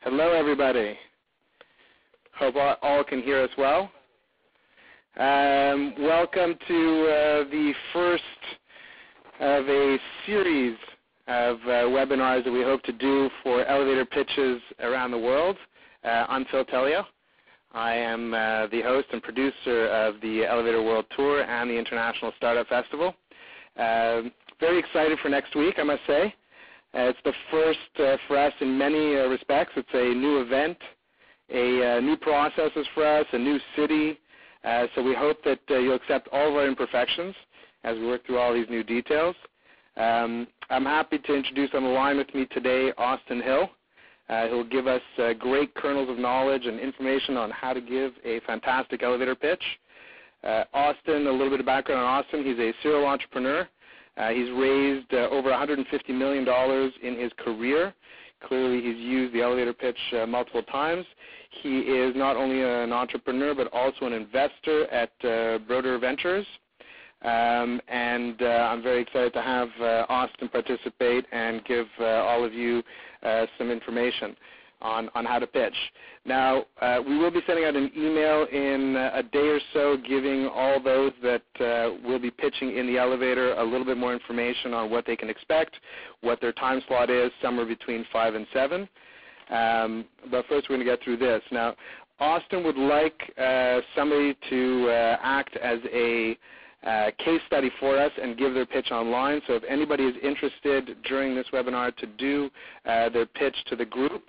Hello, everybody. Hope all can hear us well. Welcome to the first of a series of webinars that we hope to do for elevator pitches around the world. I'm Phil Telio. I am the host and producer of the Elevator World Tour and the International Startup Festival. Very excited for next week, I must say. It's the first for us in many respects. It's a new event, a new processes for us, a new city. So we hope that you'll accept all of our imperfections as we work through all these new details. I'm happy to introduce on the line with me today Austin Hill, who will give us great kernels of knowledge and information on how to give a fantastic elevator pitch. Austin, a little bit of background on Austin. He's a serial entrepreneur. He's raised over $150 million in his career. Clearly, he's used the elevator pitch multiple times. He is not only an entrepreneur, but also an investor at Broder Ventures. I'm very excited to have Austin participate and give all of you some information on how to pitch. Now, we will be sending out an email in a day or so giving all those that will be pitching in the elevator a little bit more information on what they can expect, what their time slot is, somewhere between 5 and 7. But first we're going to get through this. Now, Austin would like somebody to act as a case study for us and give their pitch online. So if anybody is interested during this webinar to do their pitch to the group,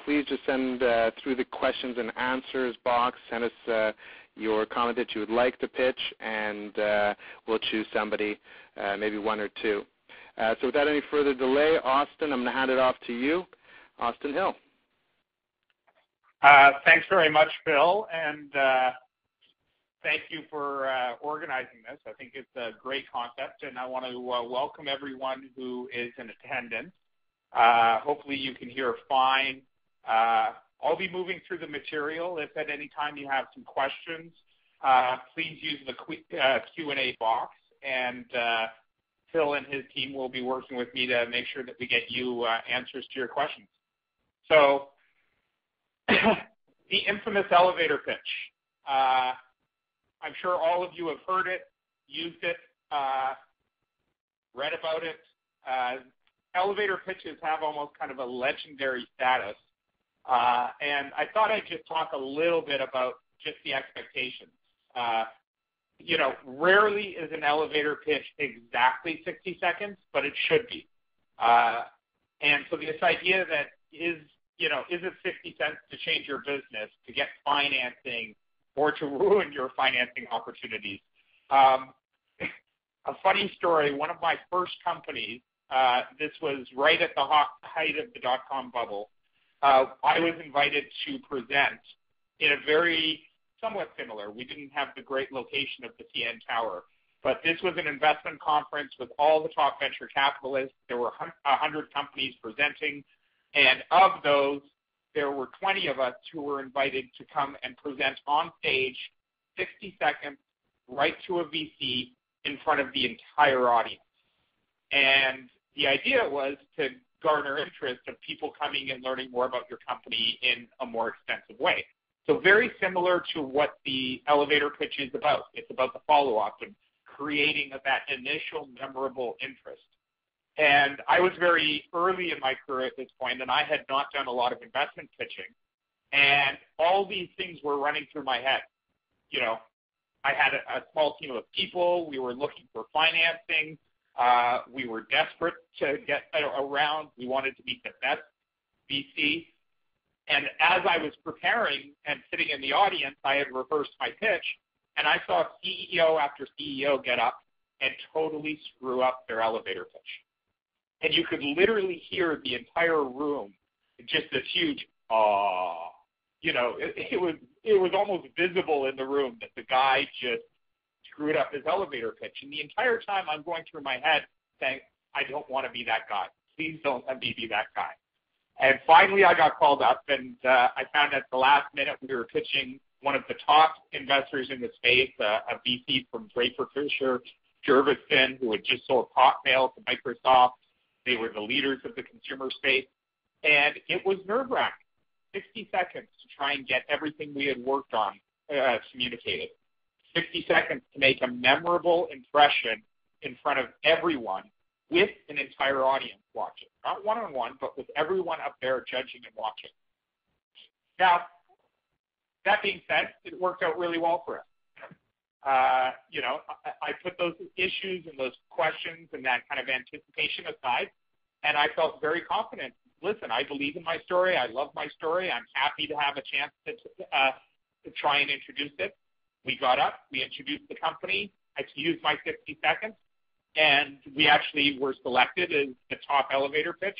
please just send through the questions and answers box, send us your comment that you would like to pitch, and we'll choose somebody, maybe one or two. So without any further delay, Austin, I'm going to hand it off to you. Austin Hill. Thanks very much, Phil, and thank you for organizing this. I think it's a great concept, and I want to welcome everyone who is in attendance. Hopefully you can hear fine. I'll be moving through the material. If at any time you have some questions, please use the Q&A box, and Phil and his team will be working with me to make sure that we get you answers to your questions. So the infamous elevator pitch. I'm sure all of you have heard it, used it, read about it. Elevator pitches have almost kind of a legendary status. And I thought I'd just talk a little bit about just the expectations. Rarely is an elevator pitch exactly 60 seconds, but it should be. And so this idea that is it 60 cents to change your business, to get financing, or to ruin your financing opportunities. A funny story, one of my first companies, this was right at the height of the dot-com bubble, I was invited to present in a very somewhat similar. We didn't have the great location of the CN Tower, but this was an investment conference with all the top venture capitalists. There were 100 companies presenting, and of those, there were 20 of us who were invited to come and present on stage 60 seconds right to a VC in front of the entire audience. And the idea was to garner interest of people coming and learning more about your company in a more extensive way. So very similar to what the elevator pitch is about. It's about the follow-up and creating that initial memorable interest. And I was very early in my career at this point, and I had not done a lot of investment pitching. And all these things were running through my head. I had a small team of people. We were looking for financing. We were desperate to get around. We wanted to meet the best VC. And as I was preparing and sitting in the audience, I had rehearsed my pitch, and I saw CEO after CEO get up and totally screw up their elevator pitch. And you could literally hear the entire room, just this huge, ah. It was almost visible in the room that the guy just screwed up his elevator pitch. And the entire time I'm going through my head saying, I don't want to be that guy. Please don't let me be that guy. And finally I got called up, and I found at the last minute we were pitching one of the top investors in the space, a VC from Draper Fisher, Jervison, who had just sold Hotmail to Microsoft. They were the leaders of the consumer space. And it was nerve-wracking 60 seconds to try and get everything we had worked on communicated. 60 seconds to make a memorable impression in front of everyone with an entire audience watching. Not one-on-one, but with everyone up there judging and watching. Now, that being said, it worked out really well for us. I put those issues and those questions and that kind of anticipation aside, and I felt very confident. Listen, I believe in my story. I love my story. I'm happy to have a chance to try and introduce it. We got up. We introduced the company. I used my 60 seconds, and we actually were selected as the top elevator pitch.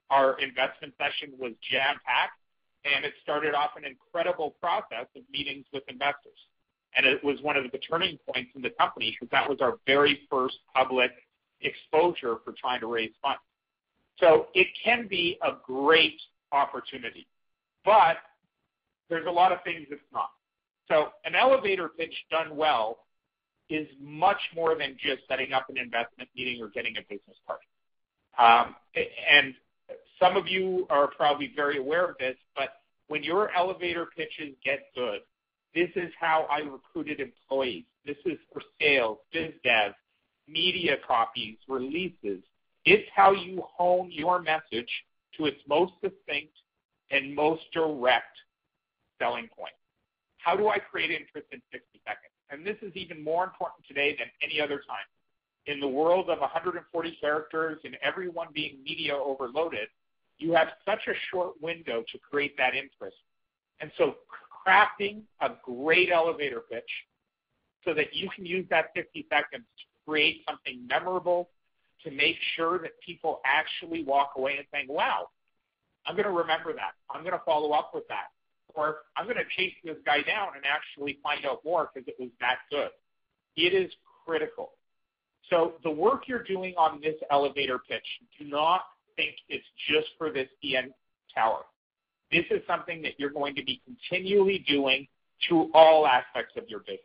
Our investment session was jam-packed, and it started off an incredible process of meetings with investors. And it was one of the turning points in the company because that was our very first public exposure for trying to raise funds. So it can be a great opportunity, but there's a lot of things it's not. So an elevator pitch done well is much more than just setting up an investment meeting or getting a business partner. And some of you are probably very aware of this, but when your elevator pitches get good, this is how I recruited employees. This is for sales, biz dev, media copies, releases. It's how you hone your message to its most succinct and most direct selling point. How do I create interest in 60 seconds? And this is even more important today than any other time. In the world of 140 characters and everyone being media overloaded, you have such a short window to create that interest. And so crafting a great elevator pitch so that you can use that 60 seconds to create something memorable, to make sure that people actually walk away and saying, wow, I'm going to remember that. I'm going to follow up with that. Or I'm going to chase this guy down and actually find out more because it was that good. It is critical. So the work you're doing on this elevator pitch, do not think it's just for this CN Tower. This is something that you're going to be continually doing through all aspects of your business.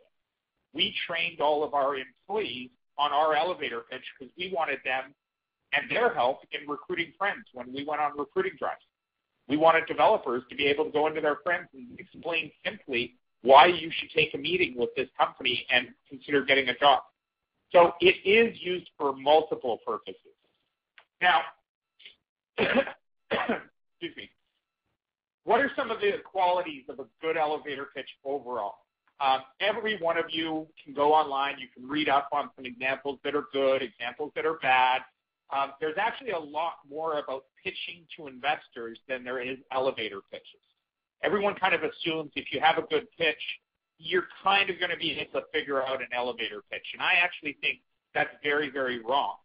We trained all of our employees on our elevator pitch because we wanted them and their help in recruiting friends when we went on recruiting drives. We wanted developers to be able to go into their friends and explain simply why you should take a meeting with this company and consider getting a job. So it is used for multiple purposes. Now, excuse me, what are some of the qualities of a good elevator pitch overall? Every one of you can go online. You can read up on some examples that are good, examples that are bad. There's actually a lot more about pitching to investors than there is elevator pitches. Everyone kind of assumes if you have a good pitch, you're kind of going to be able to figure out an elevator pitch. And I actually think that's very, very wrong.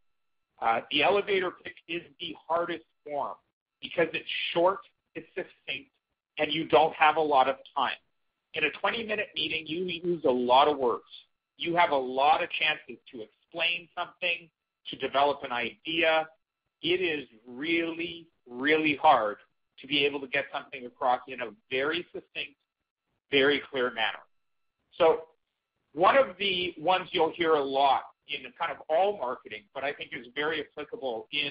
The elevator pitch is the hardest form because it's short, it's succinct, and you don't have a lot of time. In a 20-minute meeting, you use a lot of words. You have a lot of chances to explain something, to develop an idea. It is really, really hard to be able to get something across in a very succinct, very clear manner. So one of the ones you'll hear a lot in kind of all marketing, but I think is very applicable in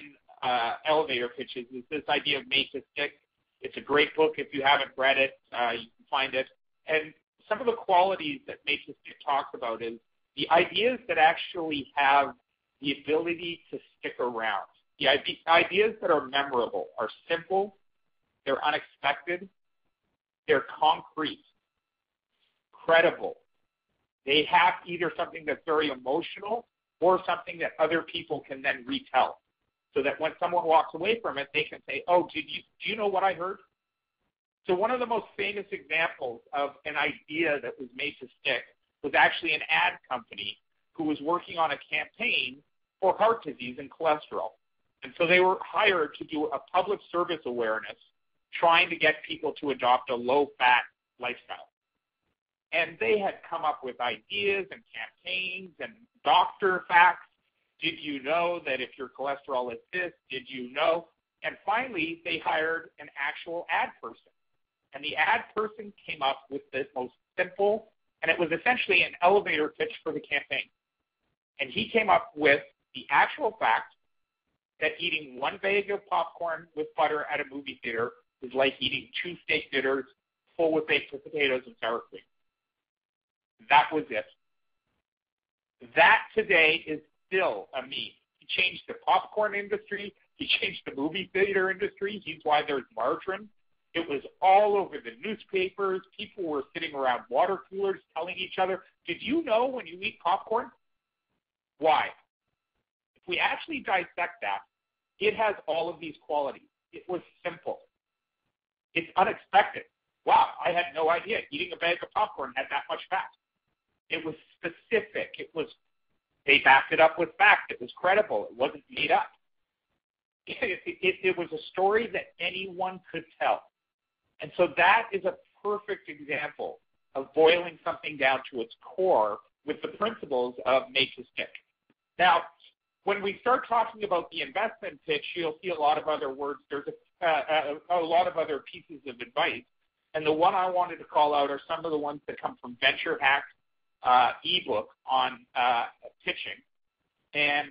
elevator pitches, is this idea of made to stick. It's a great book. If you haven't read it, you can find it. And some of the qualities that Made to Stick talks about is the ideas that actually have the ability to stick around. The ideas that are memorable are simple, they're unexpected, they're concrete, credible. They have either something that's very emotional or something that other people can then retell. So that when someone walks away from it, they can say, oh, do you know what I heard? So one of the most famous examples of an idea that was made to stick was actually an ad company who was working on a campaign for heart disease and cholesterol. And so they were hired to do a public service awareness, trying to get people to adopt a low-fat lifestyle. And they had come up with ideas and campaigns and doctor facts. Did you know that if your cholesterol is this? Did you know? And finally, they hired an actual ad person. And the ad person came up with the most simple, and it was essentially an elevator pitch for the campaign. And he came up with the actual fact that eating one bag of popcorn with butter at a movie theater is like eating 2 steak dinners full with baked potatoes and sour cream. That was it. That today is still a meme. He changed the popcorn industry. He changed the movie theater industry. He's why there's margarine. It was all over the newspapers. People were sitting around water coolers telling each other, did you know when you eat popcorn? Why? If we actually dissect that, it has all of these qualities. It was simple. It's unexpected. Wow, I had no idea eating a bag of popcorn had that much fat. It was specific. They backed it up with fact. It was credible. It wasn't made up. It was a story that anyone could tell. And so that is a perfect example of boiling something down to its core with the principles of make to stick. Now, when we start talking about the investment pitch, you'll see a lot of other words. There's a lot of other pieces of advice. And the one I wanted to call out are some of the ones that come from Venture Hack ebook on pitching. And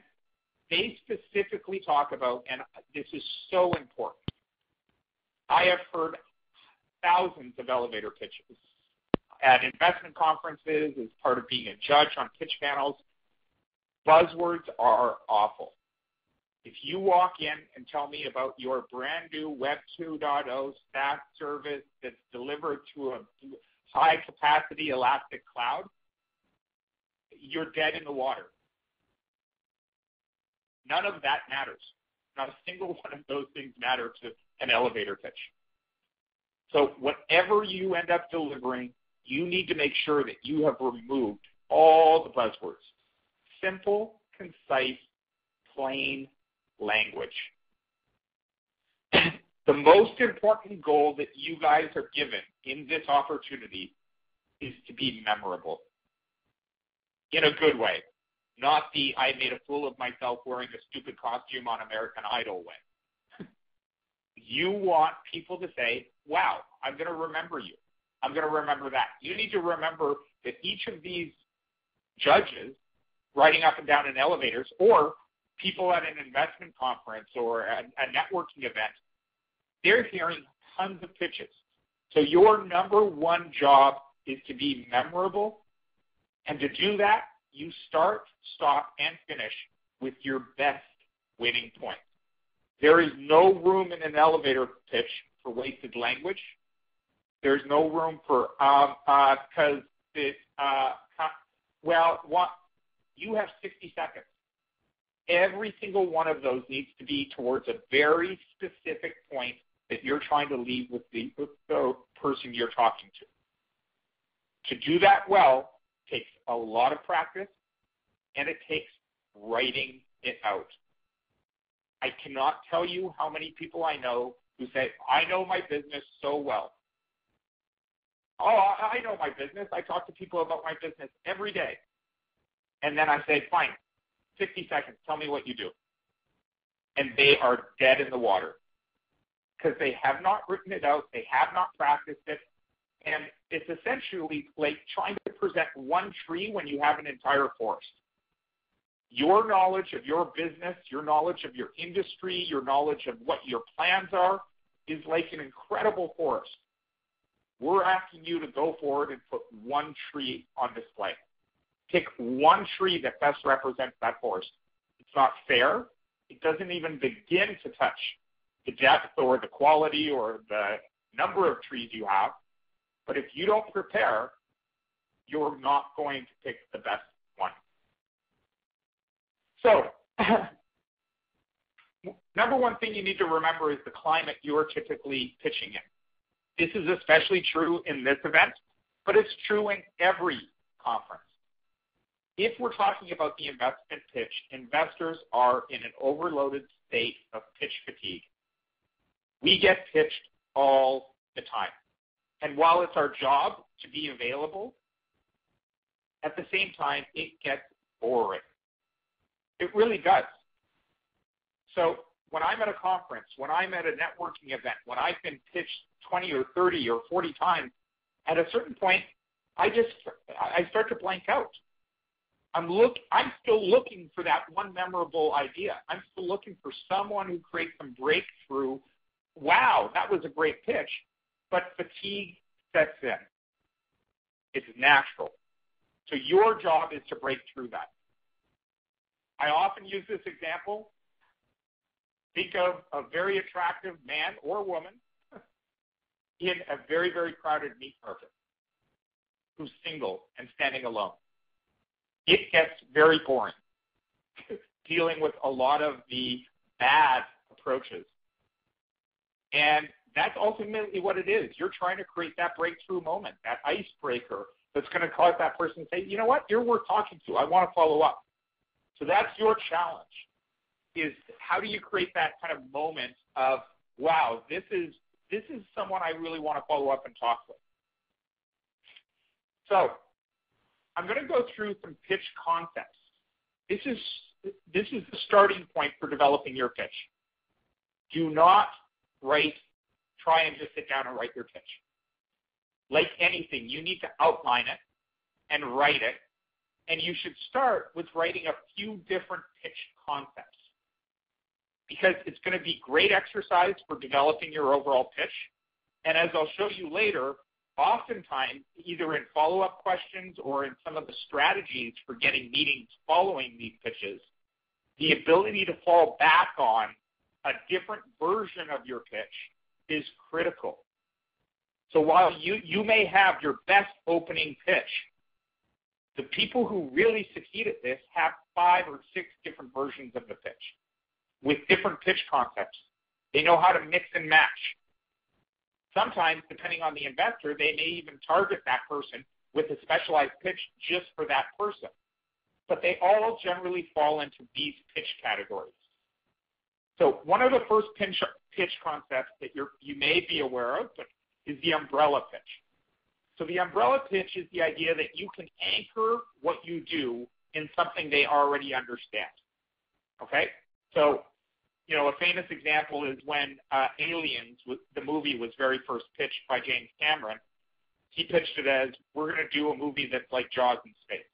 they specifically talk about, and this is so important, I have heard thousands of elevator pitches at investment conferences as part of being a judge on pitch panels. Buzzwords are awful. If you walk in and tell me about your brand new Web 2.0 SaaS service that's delivered to a high-capacity elastic cloud, you're dead in the water. None of that matters. Not a single one of those things matter to an elevator pitch. So whatever you end up delivering, you need to make sure that you have removed all the buzzwords. Simple, concise, plain language. The most important goal that you guys are given in this opportunity is to be memorable. In a good way. Not the I made a fool of myself wearing a stupid costume on American Idol way. You want people to say, wow, I'm going to remember you. I'm going to remember that. You need to remember that each of these judges riding up and down in elevators or people at an investment conference or a networking event, they're hearing tons of pitches. So your number one job is to be memorable. And to do that, you start, stop, and finish with your best winning point. There is no room in an elevator pitch for wasted language. There's no room for, you have 60 seconds. Every single one of those needs to be towards a very specific point that you're trying to leave with the person you're talking to. To do that well takes a lot of practice, and it takes writing it out. I cannot tell you how many people I know who say, I know my business so well. Oh, I know my business. I talk to people about my business every day. And then I say, fine, 60 seconds, tell me what you do. And they are dead in the water because they have not written it out. They have not practiced it. And it's essentially like trying to present one tree when you have an entire forest. Your knowledge of your business, your knowledge of your industry, your knowledge of what your plans are is like an incredible forest. We're asking you to go forward and put one tree on display. Pick one tree that best represents that forest. It's not fair. It doesn't even begin to touch the depth or the quality or the number of trees you have. But if you don't prepare, you're not going to pick the best one. So, number one thing you need to remember is the climate you're typically pitching in. This is especially true in this event, but it's true in every conference. If we're talking about the investment pitch, investors are in an overloaded state of pitch fatigue. We get pitched all the time. And while it's our job to be available, at the same time, it gets boring. It really does. So when I'm at a conference, when I'm at a networking event, when I've been pitched 20 or 30 or 40 times, at a certain point, I start to blank out. I'm still looking for that one memorable idea. I'm still looking for someone who creates some breakthrough wow, that was a great pitch, but fatigue sets in. It's natural. So your job is to break through that. I often use this example. Think of a very attractive man or woman in a very, very crowded meat market who's single and standing alone. It gets very boring dealing with a lot of the bad approaches. And that's ultimately what it is. You're trying to create that breakthrough moment, that icebreaker that's going to cause that person to say, you know what, you're worth talking to. I want to follow up. So that's your challenge, is how do you create that kind of moment of, wow, this is someone I really want to follow up and talk with. So I'm going to go through some pitch concepts. This is the starting point for developing your pitch. Do not try and just sit down and write your pitch. Like anything, you need to outline it and write it, and you should start with writing a few different pitch concepts, because it's going to be great exercise for developing your overall pitch. And as I'll show you later, oftentimes, either in follow-up questions or in some of the strategies for getting meetings following these pitches, the ability to fall back on a different version of your pitch is critical. So while you may have your best opening pitch, the people who really succeed at this have 5 or 6 different versions of the pitch with different pitch concepts. They know how to mix and match. Sometimes, depending on the investor, they may even target that person with a specialized pitch just for that person. But they all generally fall into these pitch categories. So one of the first pitch concepts that you may be aware of is the umbrella pitch. So the umbrella pitch is the idea that you can anchor what you do in something they already understand. Okay? So, a famous example is when Aliens, the movie, was very first pitched by James Cameron. He pitched it as, we're going to do a movie that's like Jaws in space.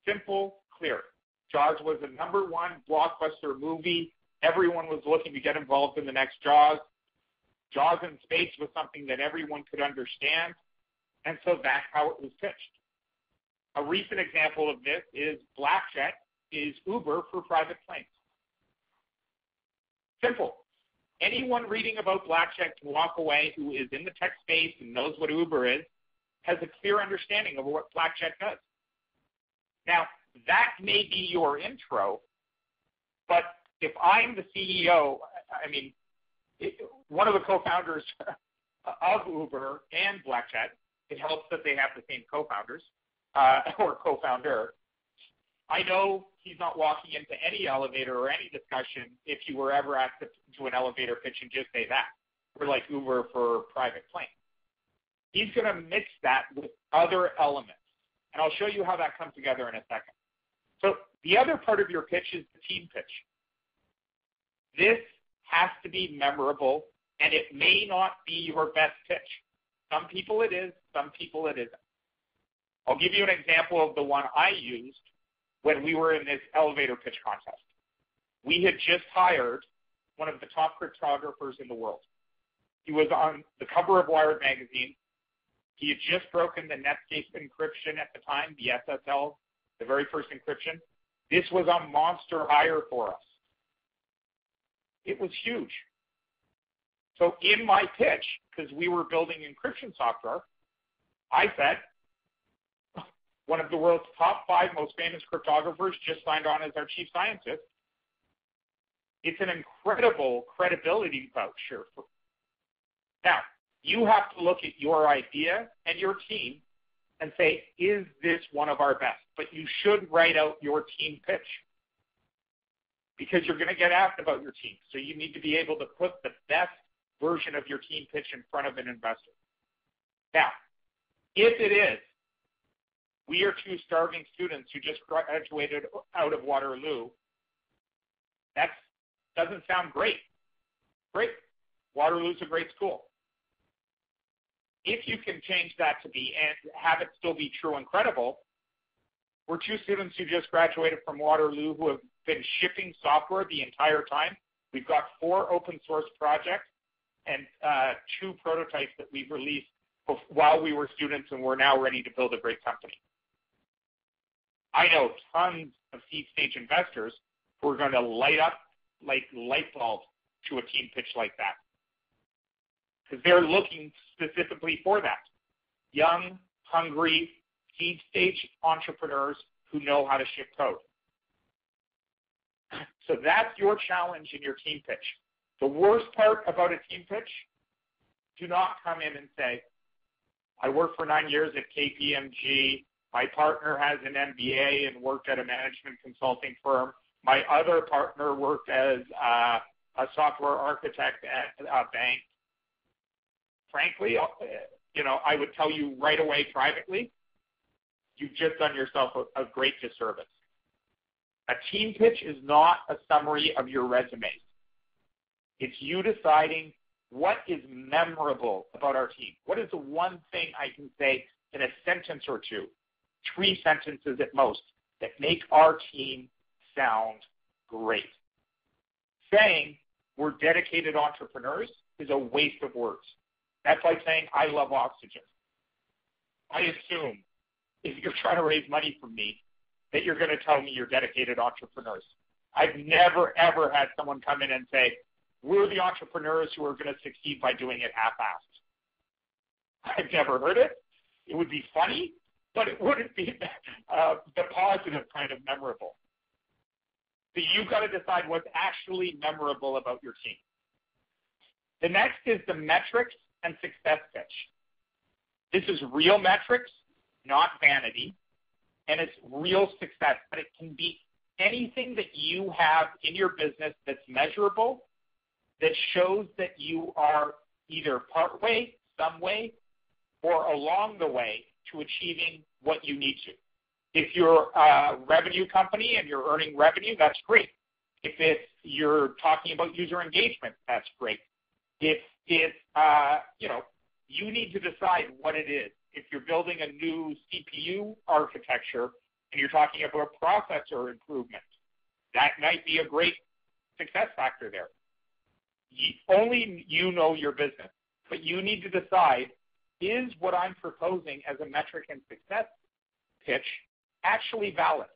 Simple, clear. Jaws was the #1 blockbuster movie. Everyone was looking to get involved in the next Jaws. Jaws in space was something that everyone could understand, and so that's how it was pitched. A recent example of this is Blackjet is Uber for private planes. Simple. Anyone reading about Blackjet can walk away who is in the tech space and knows what Uber is, has a clear understanding of what Blackjet does. Now, that may be your intro, but if I'm the CEO, one of the co-founders of Uber and Blackjet, it helps that they have the same co-founders or co-founder. I know he's not walking into any elevator or any discussion if you were ever asked to do an elevator pitch and just say that. We're like Uber for private plane. He's going to mix that with other elements, and I'll show you how that comes together in a second. So the other part of your pitch is the team pitch. This has to be memorable, and it may not be your best pitch. Some people it is, some people it isn't. I'll give you an example of the one I used when we were in this elevator pitch contest. We had just hired one of the top cryptographers in the world. He was on the cover of Wired magazine. He had just broken the Netscape encryption at the time, the SSL, the very first encryption. This was a monster hire for us. It was huge. So in my pitch, because we were building encryption software, I said, one of the world's top 5 most famous cryptographers just signed on as our chief scientist. It's an incredible credibility voucher. Now, you have to look at your idea and your team and say, is this one of our best? But you should write out your team pitch, because you're going to get asked about your team. So you need to be able to put the best version of your team pitch in front of an investor. Now, if it is, we are 2 starving students who just graduated out of Waterloo, that doesn't sound great. Great. Waterloo's a great school. If you can change that to be, and have it still be true and credible, we're 2 students who just graduated from Waterloo who have been shipping software the entire time We've got 4 open source projects and 2 prototypes that we've released while we were students, and we're now ready to build a great company. I know tons of seed stage investors who are going to light up like light bulbs to a team pitch like that, because they're looking specifically for that. Young, hungry, seed stage entrepreneurs who know how to ship code. So that's your challenge in your team pitch. The worst part about a team pitch, do not come in and say, I worked for 9 years at KPMG. My partner has an MBA and worked at a management consulting firm. My other partner worked as a software architect at a bank. Frankly, I would tell you right away privately, you've just done yourself a great disservice. A team pitch is not a summary of your resume. It's you deciding what is memorable about our team. What is the one thing I can say in a sentence or 2, 3 sentences at most, that make our team sound great? Saying we're dedicated entrepreneurs is a waste of words. That's like saying I love oxygen. I assume if you're trying to raise money from me that you're going to tell me you're dedicated entrepreneurs. I've never, ever had someone come in and say, we're the entrepreneurs who are going to succeed by doing it half-assed. I've never heard it. It would be funny, but it wouldn't be the positive kind of memorable. So you've got to decide what's actually memorable about your team. The next is the metrics and success pitch. This is real metrics, not vanity, and it's real success, but it can be anything that you have in your business that's measurable, that shows that you are either partway, some way, or along the way to achieving what you need to. If you're a revenue company and you're earning revenue, that's great. If you're talking about user engagement, that's great. If it's, you need to decide what it is. If you're building a new CPU architecture and you're talking about processor improvement, that might be a great success factor there. Only you know your business, but you need to decide, is what I'm proposing as a metric and success pitch actually valid?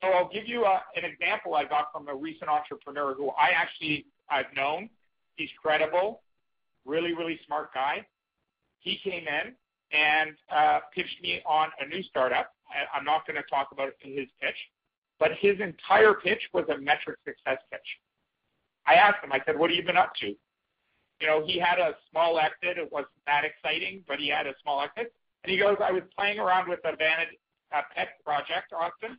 So I'll give you an example I got from a recent entrepreneur who I've known. He's credible, really, really smart guy. He came in and pitched me on a new startup. I'm not going to talk about it in his pitch, but his entire pitch was a metric success pitch. I asked him, I said, what have you been up to? He had a small exit. It wasn't that exciting, but he had a small exit. And he goes, I was playing around with a pet project, Austin.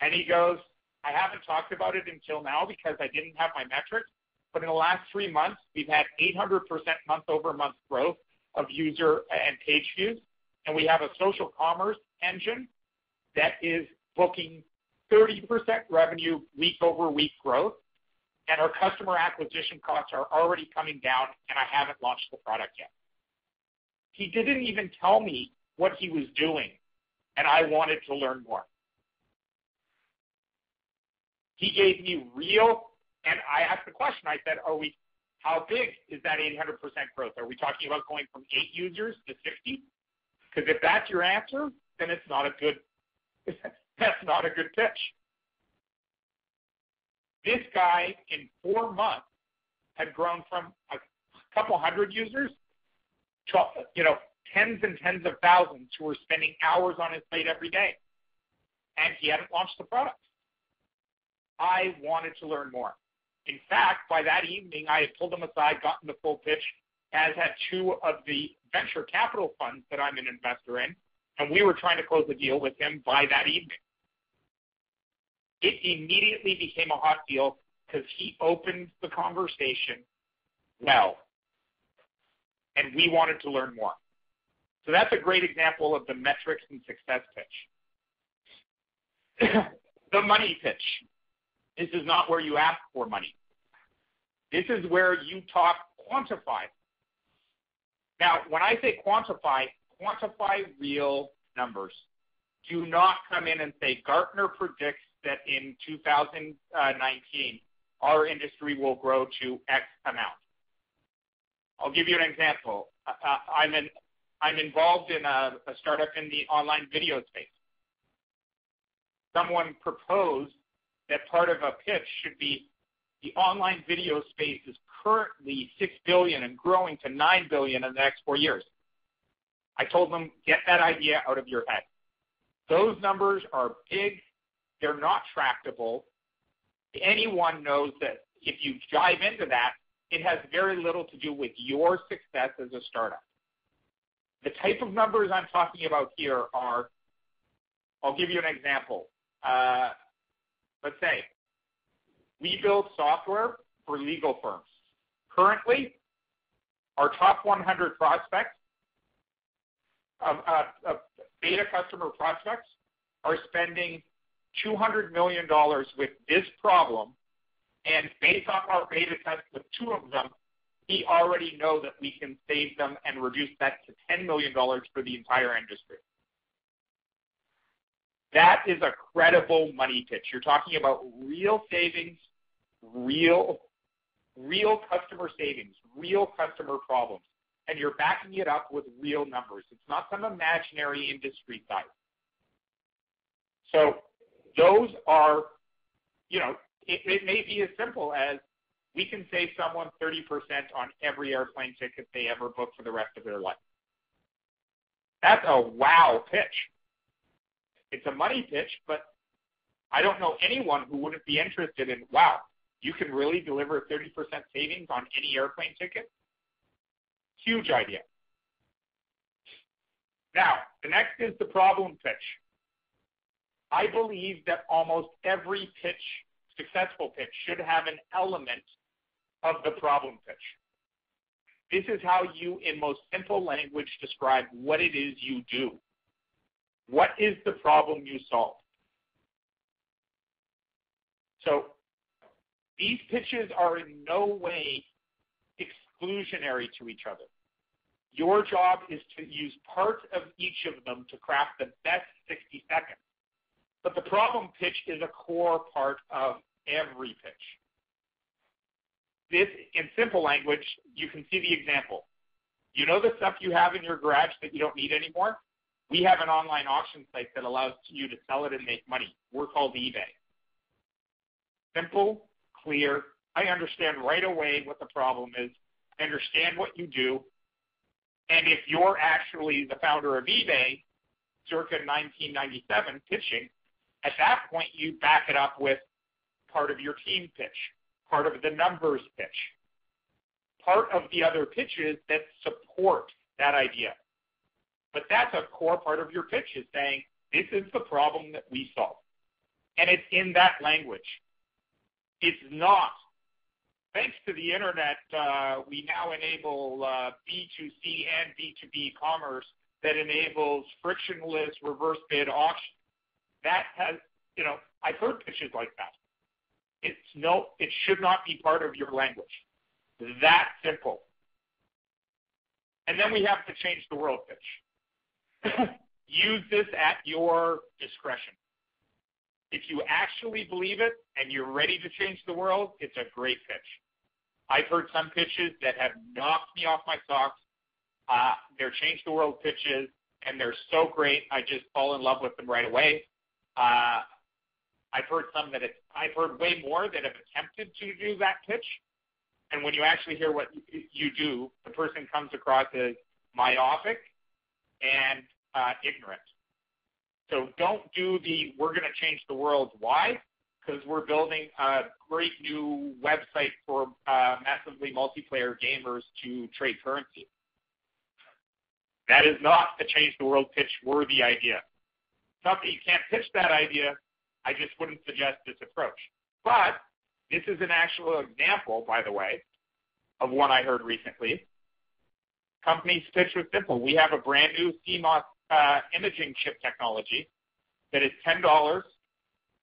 And he goes, I haven't talked about it until now because I didn't have my metrics. But in the last 3 months, we've had 800% month-over-month growth of user and page views. And we have a social commerce engine that is booking 30% revenue week-over-week growth. And our customer acquisition costs are already coming down, and I haven't launched the product yet. He didn't even tell me what he was doing, and I wanted to learn more. He gave me real, and I asked the question, I said, how big is that 800% growth? Are we talking about going from 8 users to 60? Because if that's your answer, then that's not a good pitch. This guy in 4 months had grown from a couple hundred users to, tens and tens of thousands who were spending hours on his site every day. And he hadn't launched the product. I wanted to learn more. In fact, by that evening, I had pulled him aside, gotten the full pitch, as had 2 of the venture capital funds that I'm an investor in, and we were trying to close a deal with him by that evening. It immediately became a hot deal because he opened the conversation well, and we wanted to learn more. So that's a great example of the metrics and success pitch. The money pitch. This is not where you ask for money. This is where you talk quantify. Now, when I say quantify real numbers. Do not come in and say Gartner predicts that in 2019, our industry will grow to X amount. I'll give you an example. I'm involved in a startup in the online video space. Someone proposed that part of a pitch should be the online video space is currently $6 billion and growing to $9 billion in the next 4 years. I told them, get that idea out of your head. Those numbers are big. They're not tractable. Anyone knows that if you dive into that, it has very little to do with your success as a startup. The type of numbers I'm talking about here are, I'll give you an example. Let's say we build software for legal firms. Currently, our top 100 prospects, beta customer prospects, are spending $200 million with this problem, and based on our beta test with 2 of them, we already know that we can save them and reduce that to $10 million for the entire industry. That is a credible money pitch. You're talking about real savings, real customer savings, real customer problems, and you're backing it up with real numbers. It's not some imaginary industry size. So those are, it may be as simple as we can save someone 30% on every airplane ticket they ever book for the rest of their life. That's a wow pitch. It's a money pitch, but I don't know anyone who wouldn't be interested in, wow, you can really deliver 30% savings on any airplane ticket? Huge idea. Now, the next is the problem pitch. I believe that almost every pitch, successful pitch, should have an element of the problem pitch. This is how you, in most simple language, describe what it is you do. What is the problem you solve? So these pitches are in no way exclusionary to each other. Your job is to use parts of each of them to craft the best 60 seconds. But the problem pitch is a core part of every pitch. This, in simple language, you can see the example. You know the stuff you have in your garage that you don't need anymore? We have an online auction site that allows you to sell it and make money. We're called eBay. Simple, clear. I understand right away what the problem is. I understand what you do. And if you're actually the founder of eBay, circa 1997, pitching, at that point you back it up with part of your team pitch, part of the numbers pitch, part of the other pitches that support that idea. But that's a core part of your pitch, is saying, this is the problem that we solve. And it's in that language. It's not. Thanks to the internet, we now enable B2C and B2B commerce that enables frictionless reverse bid auction. That has, I've heard pitches like that. It should not be part of your language. That simple. And then we have the change the world pitch. Use this at your discretion. If you actually believe it and you're ready to change the world, it's a great pitch. I've heard some pitches that have knocked me off my socks. They're change the world pitches, and they're so great, I just fall in love with them right away. I've heard I've heard way more that have attempted to do that pitch. And when you actually hear what you do, the person comes across as myopic and ignorant. So don't do the we're going to change the world. Why? Because we're building a great new website for massively multiplayer gamers to trade currency. That is not the change the world pitch worthy idea. It's not that you can't pitch that idea. I just wouldn't suggest this approach. But this is an actual example, by the way, of one I heard recently. Company's pitch was simple. We have a brand new CMOS imaging chip technology that is $10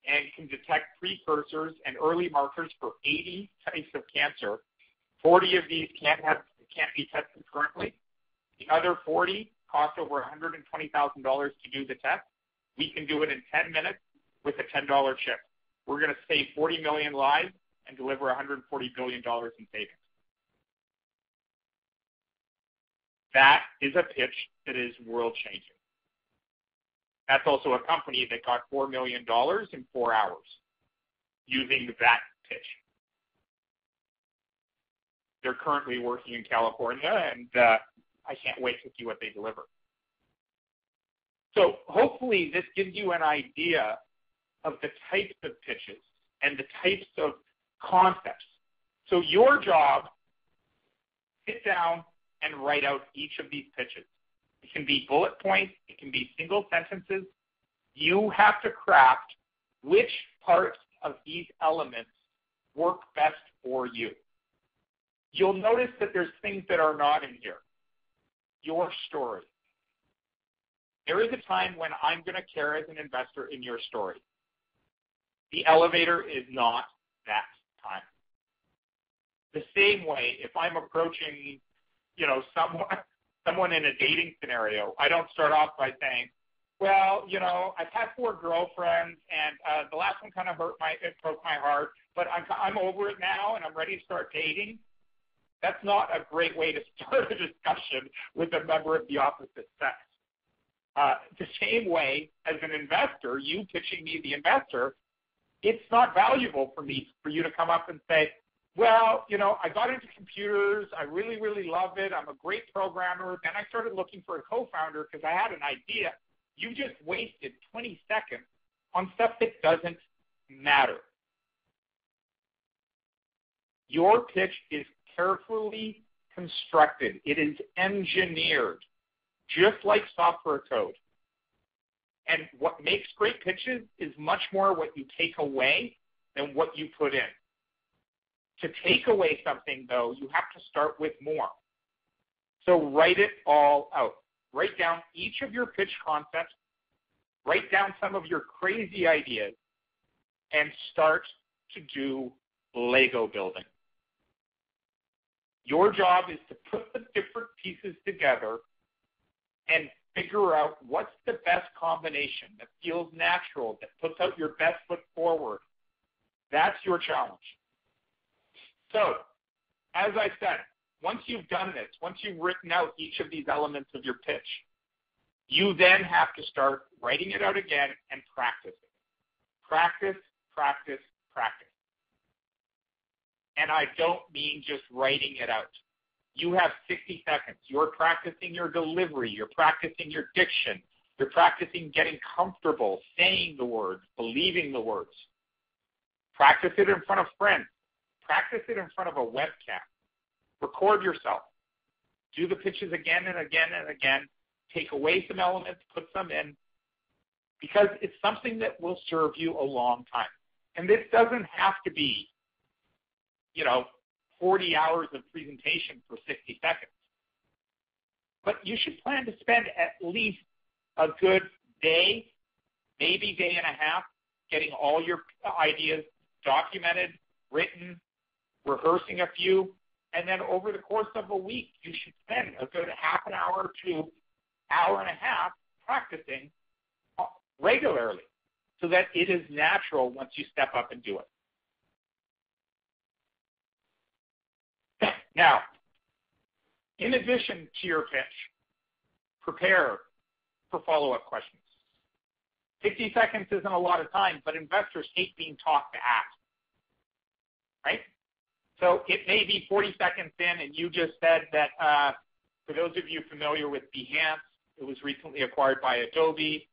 and can detect precursors and early markers for 80 types of cancer. 40 of these can't be tested currently. The other 40 cost over $120,000 to do the test. We can do it in 10 minutes with a $10 chip. We're going to save 40 million lives and deliver $140 billion in savings. That is a pitch that is world-changing. That's also a company that got $4 million in 4 hours using that pitch. They're currently working in California, and I can't wait to see what they deliver. So hopefully this gives you an idea of the types of pitches and the types of concepts. So your job, sit down and write out each of these pitches. It can be bullet points. It can be single sentences. You have to craft which parts of these elements work best for you. You'll notice that there's things that are not in here. Your story. There is a time when I'm going to care as an investor in your story. The elevator is not that time. The same way, if I'm approaching, someone in a dating scenario, I don't start off by saying, well, I've had 4 girlfriends, and the last one kind of broke my heart, but I'm over it now, and I'm ready to start dating. That's not a great way to start a discussion with a member of the opposite sex. The same way, as an investor, you pitching me the investor, it's not valuable for you to come up and say, well, I got into computers. I really, really love it. I'm a great programmer. Then I started looking for a co-founder because I had an idea. You just wasted 20 seconds on stuff that doesn't matter. Your pitch is carefully constructed. It is engineered, just like software code. And what makes great pitches is much more what you take away than what you put in. To take away something, though, you have to start with more. So write it all out. Write down each of your pitch concepts. Write down some of your crazy ideas and start to do Lego building. Your job is to put the different pieces together and figure out what's the best combination that feels natural, that puts out your best foot forward. That's your challenge. So, as I said, once you've done this, once you've written out each of these elements of your pitch, you then have to start writing it out again and practicing. Practice, practice, practice. And I don't mean just writing it out. You have 60 seconds. You're practicing your delivery. You're practicing your diction. You're practicing getting comfortable saying the words, believing the words. Practice it in front of friends. Practice it in front of a webcam. Record yourself. Do the pitches again and again and again. Take away some elements, put some in, because it's something that will serve you a long time. And this doesn't have to be, 40 hours of presentation for 60 seconds. But you should plan to spend at least a good day, maybe day and a half, getting all your ideas documented, written, rehearsing a few, and then over the course of a week, you should spend a good half an hour to hour and a half practicing regularly so that it is natural once you step up and do it. Now, in addition to your pitch, prepare for follow-up questions. 60 seconds isn't a lot of time, but investors hate being taught to act, right? So it may be 40 seconds in, and you just said that, for those of you familiar with Behance, it was recently acquired by Adobe.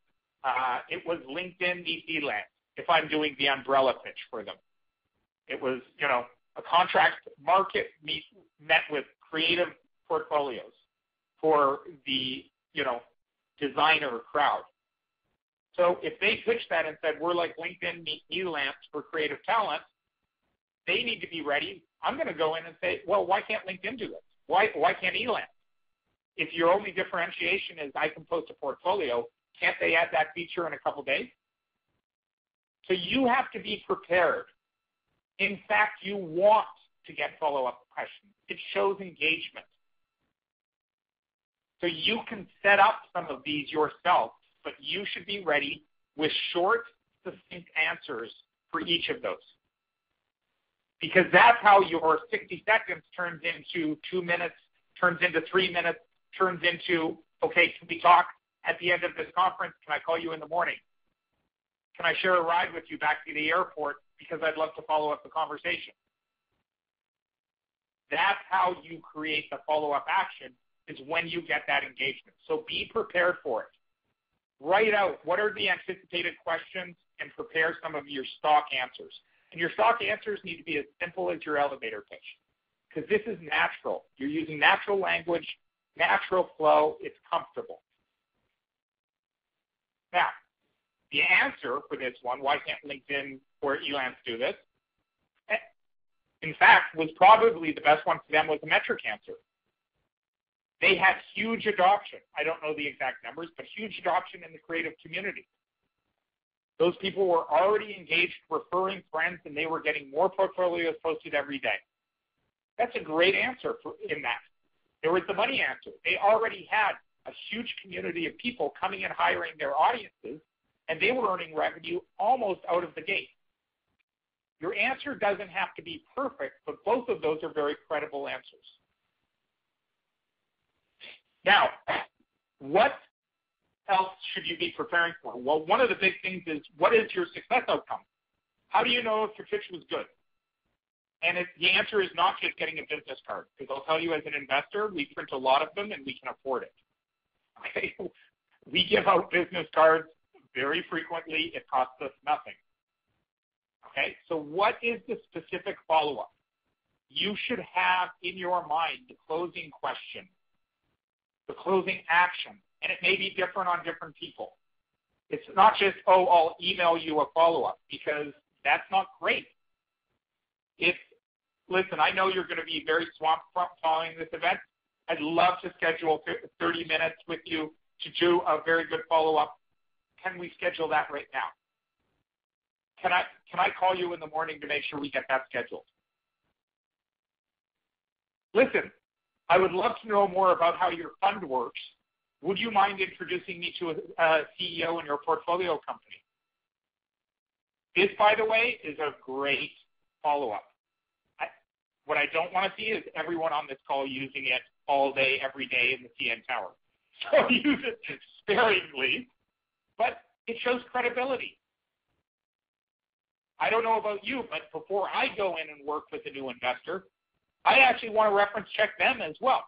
It was LinkedIn meets Eland, if I'm doing the umbrella pitch for them. It was, a contract market met with creative portfolios for the, designer crowd. So if they pitched that and said, we're like LinkedIn meets Eland for creative talent, they need to be ready. I'm going to go in and say, well, why can't LinkedIn do this? Why can't Eland? If your only differentiation is I can post a portfolio, can't they add that feature in a couple days? So you have to be prepared. In fact, you want to get follow-up questions. It shows engagement. So you can set up some of these yourself, but you should be ready with short, succinct answers for each of those. because that's how your 60 seconds turns into 2 minutes, turns into 3 minutes, turns into, okay, can we talk at the end of this conference? Can I call you in the morning? Can I share a ride with you back to the airport because I'd love to follow up the conversation? That's how you create the follow-up action, is when you get that engagement. So be prepared for it. Write out what are the anticipated questions and prepare some of your stock answers. And your stock answers need to be as simple as your elevator pitch, because this is natural. You're using natural language, natural flow. It's comfortable. Now, the answer for this one, why can't LinkedIn or Elance do this, in fact, was probably the best one for them was the metric answer. They had huge adoption. I don't know the exact numbers, but huge adoption in the creative community. Those people were already engaged, referring friends, and they were getting more portfolios posted every day. That's a great answer in that. There was the money answer. They already had a huge community of people coming and hiring their audiences, and they were earning revenue almost out of the gate. Your answer doesn't have to be perfect, but both of those are very credible answers. Now, what else should you be preparing for? Well, one of the big things is, what is your success outcome? How do you know if your pitch was good? And the answer is not just getting a business card, because I'll tell you, as an investor, we print a lot of them and we can afford it. Okay? We give out business cards very frequently. It costs us nothing. Okay? So what is the specific follow-up? You should have in your mind the closing question, the closing action, and it may be different on different people. It's not just, oh, I'll email you a follow-up, because that's not great. Listen, I know you're going to be very swamped following this event. I'd love to schedule 30 minutes with you to do a very good follow-up. Can we schedule that right now? Can I call you in the morning to make sure we get that scheduled? Listen, I would love to know more about how your fund works. Would you mind introducing me to a CEO in your portfolio company? This, by the way, is a great follow-up. What I don't want to see is everyone on this call using it all day, every day in the CN Tower. So use it sparingly, but it shows credibility. I don't know about you, but before I go in and work with a new investor, I actually want to reference check them as well.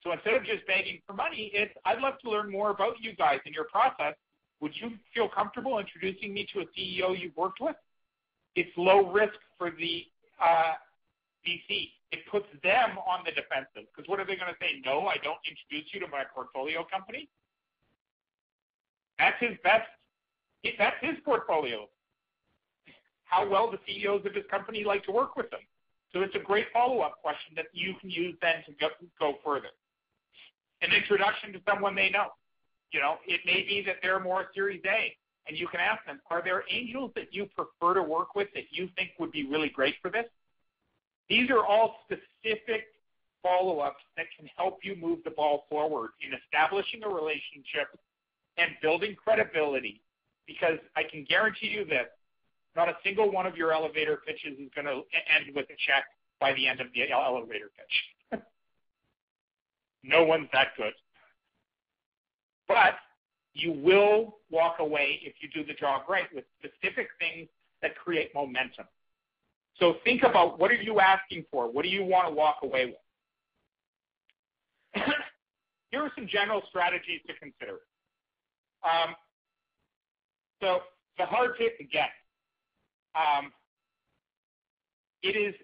So instead of just begging for money, I'd love to learn more about you guys and your process. Would you feel comfortable introducing me to a CEO you've worked with? It's low risk for the VC. It puts them on the defensive, because what are they going to say? No, I don't introduce you to my portfolio company. That's his best. That's his portfolio. How well the CEOs of his company like to work with them. So it's a great follow-up question that you can use then to go further. An introduction to someone they know. You know, it may be that they're more Series A, and you can ask them, are there angels that you prefer to work with that you think would be really great for this? These are all specific follow-ups that can help you move the ball forward in establishing a relationship and building credibility, because I can guarantee you this, not a single one of your elevator pitches is going to end with a check by the end of the elevator pitch. No one's that good. But you will walk away, if you do the job right, with specific things that create momentum. So think about, what are you asking for? What do you want to walk away with? Here are some general strategies to consider. So the hard hit to get. It is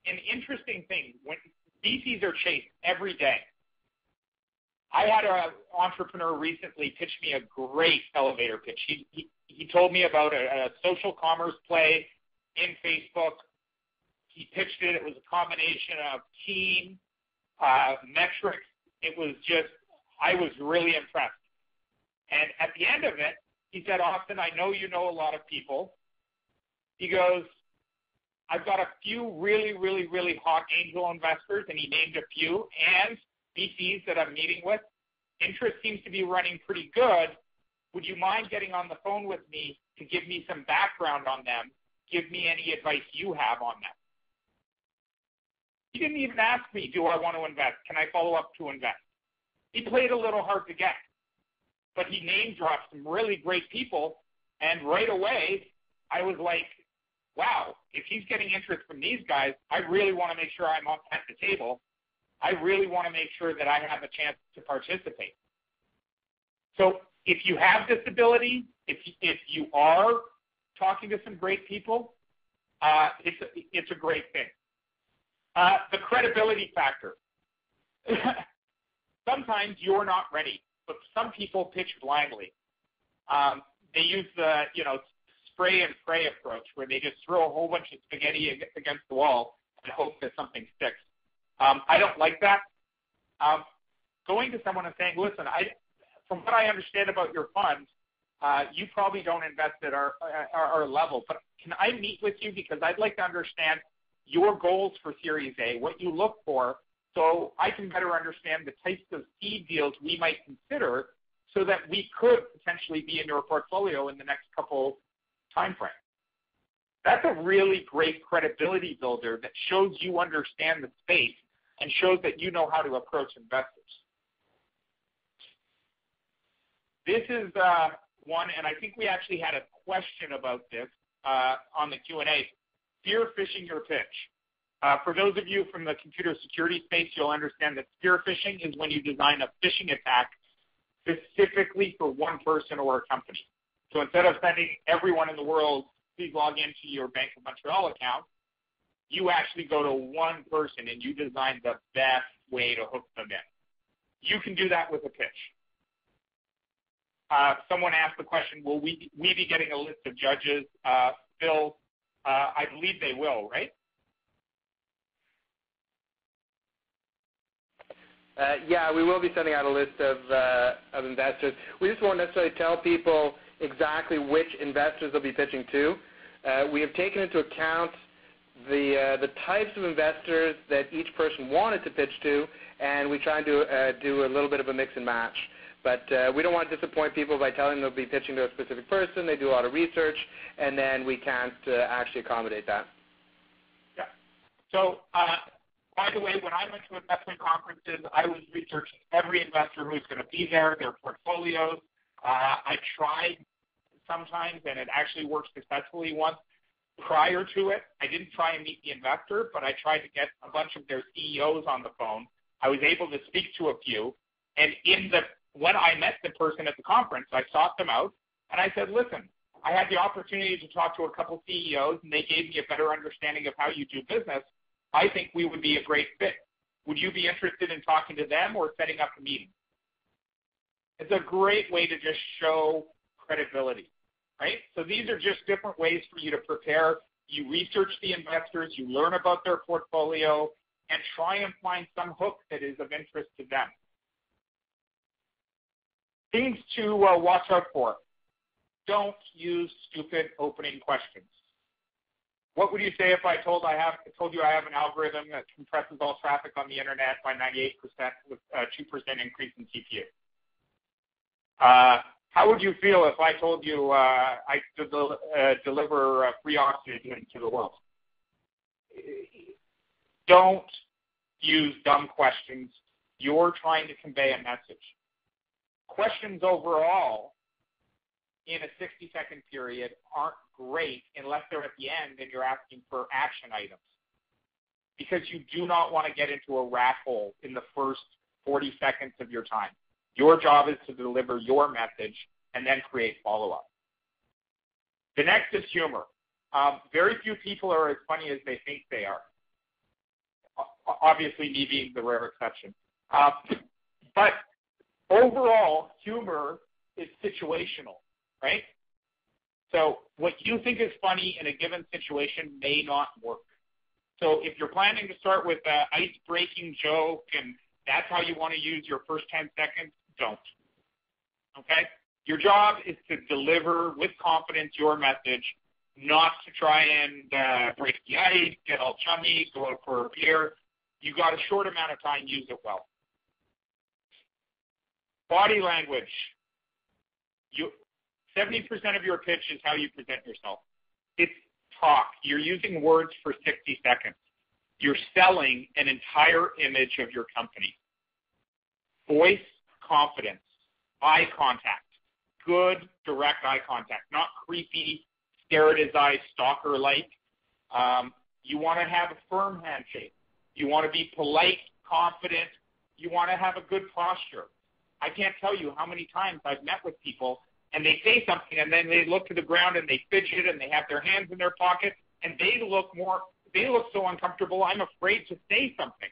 an interesting thing when VCs are chased every day. I had an entrepreneur recently pitch me a great elevator pitch. He told me about a social commerce play in Facebook. He pitched it. It was a combination of team, metrics. It was just, I was really impressed. And at the end of it, he said, Austin, I know you know a lot of people. He goes, I've got a few really, really, really hot angel investors, and he named a few, and VCs that I'm meeting with. Interest seems to be running pretty good. Would you mind getting on the phone with me to give me some background on them give me any advice you have on that. He didn't even ask me, do I want to invest? Can I follow up to invest? He played a little hard to get, but he name dropped some really great people, and right away I was like, wow, if he's getting interest from these guys, I really want to make sure I'm up at the table. I really want to make sure that I have a chance to participate. So if you have this ability, if you are talking to some great people, it's a great thing. The credibility factor. Sometimes you're not ready, but some people pitch blindly. They use the spray and pray approach, where they just throw a whole bunch of spaghetti against the wall and hope that something sticks. I don't like that. Going to someone and saying, listen, from what I understand about your fund, you probably don't invest at our level, but can I meet with you because I'd like to understand your goals for Series A, what you look for, so I can better understand the types of seed deals we might consider so that we could potentially be in your portfolio in the next couple time frames. That's a really great credibility builder that shows you understand the space and shows that you know how to approach investors. This is one, and I think we actually had a question about this on the Q&A. Spear phishing your pitch. For those of you from the computer security space, you'll understand that spear phishing is when you design a phishing attack specifically for one person or a company. So instead of sending everyone in the world, please log into your Bank of Montreal account, you actually go to one person and you design the best way to hook them in. You can do that with a pitch. Someone asked the question, will we be getting a list of judges? Phil, I believe they will, right? Yeah, we will be sending out a list of investors. We just won't necessarily tell people exactly which investors they'll be pitching to. We have taken into account the types of investors that each person wanted to pitch to, and we try and do a little bit of a mix and match. But we don't want to disappoint people by telling them they'll be pitching to a specific person. They do a lot of research, and then we can't actually accommodate that. Yeah. So, by the way, when I went to investment conferences, I was researching every investor who's going to be there, their portfolios. I tried sometimes, and it actually worked successfully once. Prior to it, I didn't try and meet the investor, but I tried to get a bunch of their CEOs on the phone. I was able to speak to a few, and when I met the person at the conference, I sought them out, and I said, listen, I had the opportunity to talk to a couple CEOs, and they gave me a better understanding of how you do business. I think we would be a great fit. Would you be interested in talking to them or setting up a meeting? It's a great way to just show credibility, right? So these are just different ways for you to prepare. You research the investors, you learn about their portfolio, and try and find some hook that is of interest to them. Things to watch out for. Don't use stupid opening questions. What would you say if I told you I have an algorithm that compresses all traffic on the internet by 98% with a 2% increase in CPU? How would you feel if I told you I could deliver free oxygen to the world? Don't use dumb questions. You're trying to convey a message. Questions overall in a 60-second period aren't great unless they're at the end and you're asking for action items, because you do not want to get into a rat hole in the first 40 seconds of your time. Your job is to deliver your message and then create follow-up. The next is humor. Very few people are as funny as they think they are. Obviously, me being the rare exception. But overall, humor is situational, right? So what you think is funny in a given situation may not work. So if you're planning to start with an ice-breaking joke and that's how you want to use your first 10 seconds, don't. Okay? Your job is to deliver with confidence your message, not to try and break the ice, get all chummy, go out for a beer. You got a short amount of time, use it well. Body language. 70% of your pitch is how you present yourself. It's talk, you're using words for 60 seconds. You're selling an entire image of your company. Voice, confidence, eye contact, good, direct eye contact, not creepy, stare at his eyes, stalker-like. You want to have a firm handshake. You want to be polite, confident. You want to have a good posture. I can't tell you how many times I've met with people and they say something and then they look to the ground and they fidget and they have their hands in their pocket and they look so uncomfortable, I'm afraid to say something.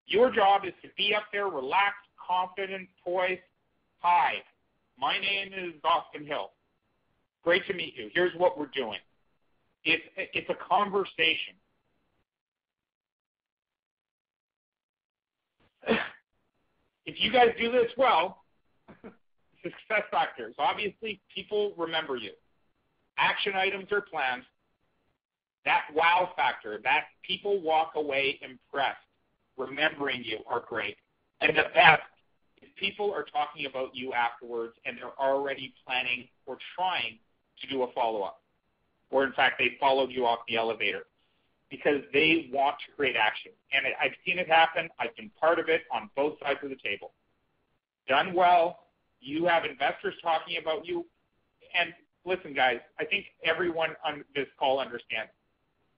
Your job is to be up there, relaxed, confident, poised. Hi, my name is Austin Hill. Great to meet you. Here's what we're doing. It's a conversation. If you guys do this well, success factors. Obviously, people remember you. Action items are planned. That wow factor, that people walk away impressed, remembering you, are great. And the best is people are talking about you afterwards and they're already planning or trying to do a follow-up. Or, in fact, they followed you off the elevator because they want to create action. And I've seen it happen. I've been part of it on both sides of the table. Done well. You have investors talking about you. And listen, guys, I think everyone on this call understands.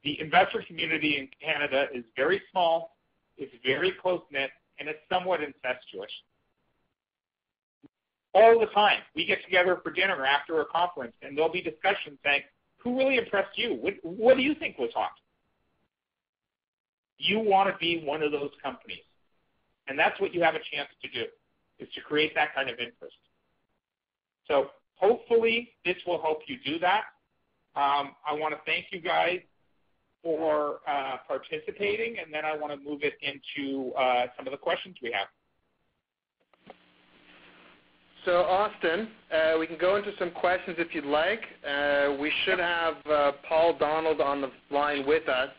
The investor community in Canada is very small, it's very close-knit, and it's somewhat incestuous. All the time, we get together for dinner after a conference, and there'll be discussions saying, who really impressed you? What do you think was hot? You want to be one of those companies. And that's what you have a chance to do, is to create that kind of interest. So hopefully this will help you do that. I want to thank you guys for participating, and then I want to move it into some of the questions we have. So, Austin, we can go into some questions if you'd like. We should have Paul Donald on the line with us,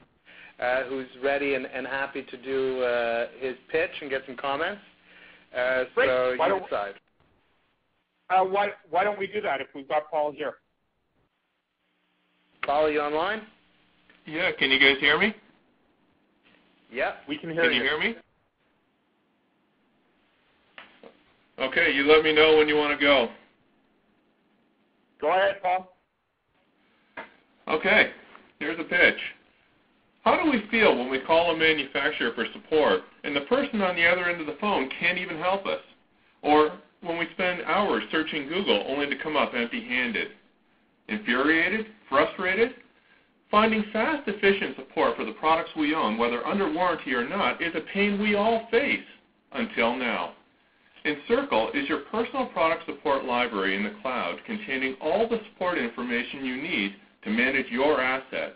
who's ready and happy to do his pitch and get some comments. So you decide. Why don't we do that if we've got Paul here? Paul, are you online? Yeah, can you guys hear me? Yeah, we can hear you. Can you hear me? Okay, you let me know when you want to go. Go ahead, Paul. Okay, here's a pitch. How do we feel when we call a manufacturer for support and the person on the other end of the phone can't even help us? Or when we spend hours searching Google only to come up empty-handed? Infuriated? Frustrated? Finding fast, efficient support for the products we own, whether under warranty or not, is a pain we all face until now. Encircle is your personal product support library in the cloud containing all the support information you need to manage your assets.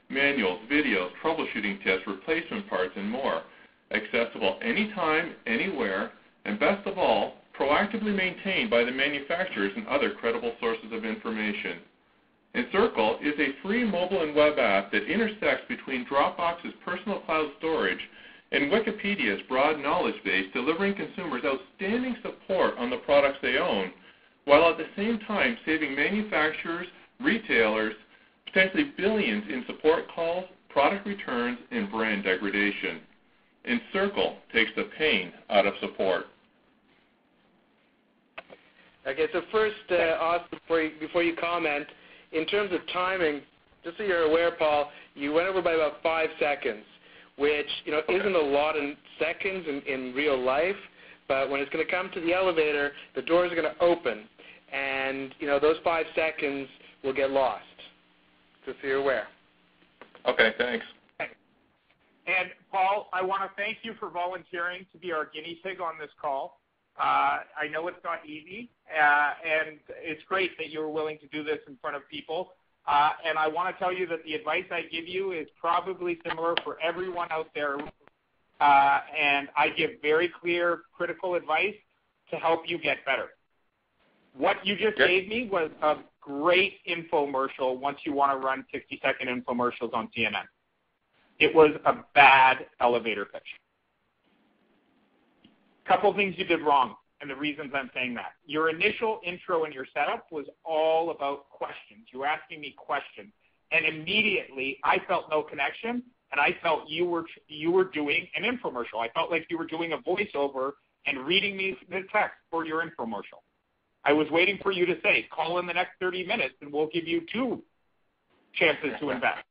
Manuals, videos, troubleshooting tips, replacement parts, and more. Accessible anytime, anywhere, and best of all, proactively maintained by the manufacturers and other credible sources of information. Encircle is a free mobile and web app that intersects between Dropbox's personal cloud storage and Wikipedia's broad knowledge base, delivering consumers outstanding support on the products they own, while at the same time saving manufacturers, retailers, potentially billions in support calls, product returns, and brand degradation. Encircle takes the pain out of support. Okay, so first, Austin, before you comment, in terms of timing, just so you're aware, Paul, you went over by about 5 seconds, which isn't a lot in seconds in real life, but when it's going to come to the elevator, the doors are going to open, and those 5 seconds will get lost. Just so you're aware. Okay, thanks. And Paul, I want to thank you for volunteering to be our guinea pig on this call. I know it's not easy, and it's great that you're willing to do this in front of people. And I want to tell you that the advice I give you is probably similar for everyone out there. And I give very clear, critical advice to help you get better. What you just gave me was a great infomercial once you want to run 60-second infomercials on CNN. It was a bad elevator pitch. Couple things you did wrong. and the reasons I'm saying that. Your initial intro and your setup was all about questions. You were asking me questions, and immediately I felt no connection, and I felt you were doing an infomercial. I felt like you were doing a voiceover and reading me the text for your infomercial. I was waiting for you to say, call in the next 30 minutes, and we'll give you 2 chances to invest.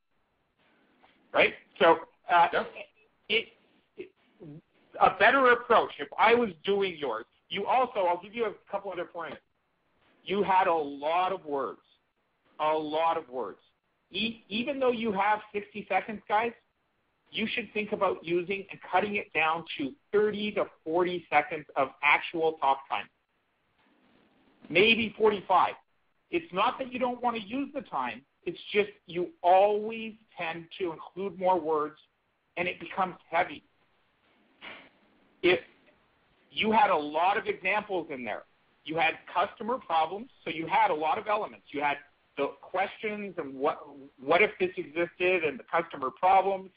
Right? So a better approach, if I was doing yours, you also, I'll give you a couple other points. You had a lot of words. Even though you have 60 seconds, guys, you should think about using and cutting it down to 30 to 40 seconds of actual talk time. Maybe 45. It's not that you don't want to use the time. It's just you always tend to include more words, and it becomes heavy. If you had a lot of examples in there, you had customer problems, so you had a lot of elements. You had the questions and what if this existed and the customer problems.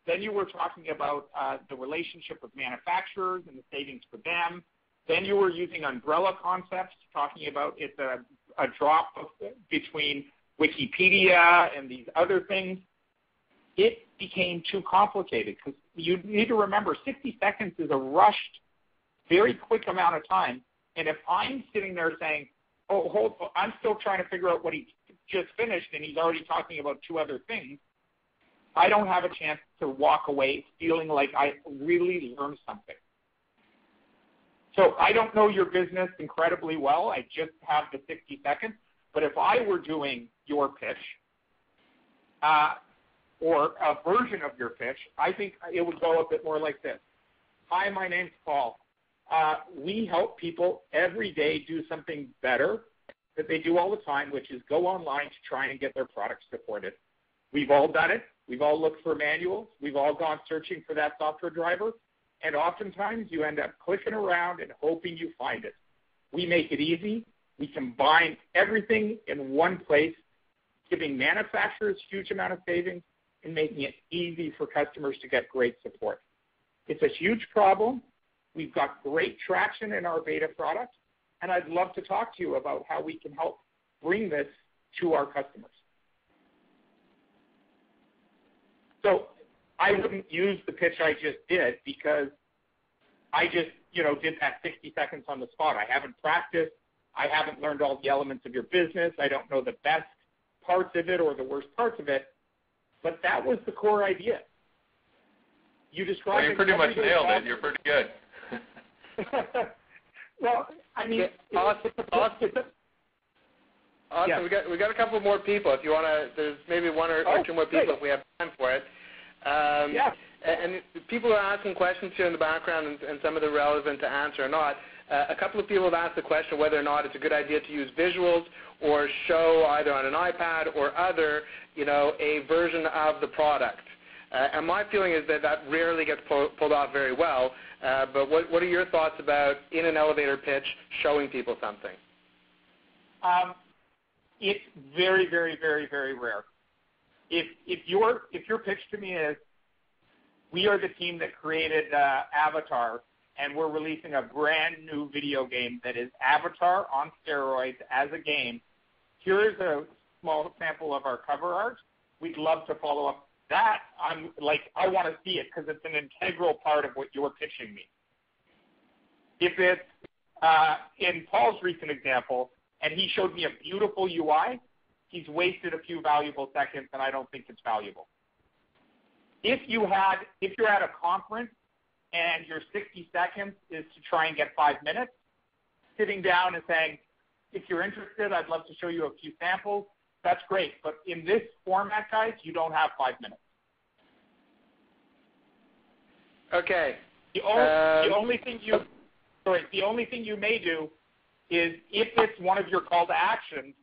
Then you were talking about the relationship with manufacturers and the savings for them. Then you were using umbrella concepts, talking about it's a drop between Wikipedia and these other things. It became too complicated because you need to remember 60 seconds is a rushed, very quick amount of time. And if I'm sitting there saying, I'm still trying to figure out what he just finished and he's already talking about 2 other things, I don't have a chance to walk away feeling like I really learned something. So I don't know your business incredibly well. I just have the 60 seconds. But if I were doing your pitch or a version of your pitch, I think it would go a bit more like this. Hi, my name's Paul. We help people every day do something better that they do all the time, which is go online to try and get their products supported. We've all done it. We've all looked for manuals. We've all gone searching for that software driver. And oftentimes you end up clicking around and hoping you find it. We make it easy. We combine everything in one place, giving manufacturers huge amount of savings and making it easy for customers to get great support. It's a huge problem. We've got great traction in our beta product, and I'd love to talk to you about how we can help bring this to our customers. So I wouldn't use the pitch I just did because I just, did that 60 seconds on the spot. I haven't practiced. I haven't learned all the elements of your business. I don't know the best parts of it or the worst parts of it. But that was the core idea. You described you pretty much nailed it. You're pretty good. Well, I mean, awesome. Yeah. We got a couple more people. If you want to, there's maybe 1 or 2 more people if we have time for it. Yeah. And people are asking questions here in the background, and some of them are relevant to answer or not. A couple of people have asked the question whether or not it's a good idea to use visuals or show either on an iPad or other, a version of the product. And my feeling is that rarely gets pulled off very well. But what are your thoughts about, in an elevator pitch, showing people something? It's very, very, very, very rare. If your pitch to me is, we are the team that created Avatar, and we're releasing a brand new video game that is Avatar on steroids as a game. Here's a small sample of our cover art. We'd love to follow up. That, I want to see it because it's an integral part of what you're pitching me. If it's in Paul's recent example, and he showed me a beautiful UI, he's wasted a few valuable seconds, and I don't think it's valuable. If you're at a conference and your 60 seconds is to try and get 5 minutes, sitting down and saying, if you're interested, I'd love to show you a few samples, that's great. But in this format, guys, you don't have 5 minutes. Okay. The only thing you may do is, if it's one of your call to actions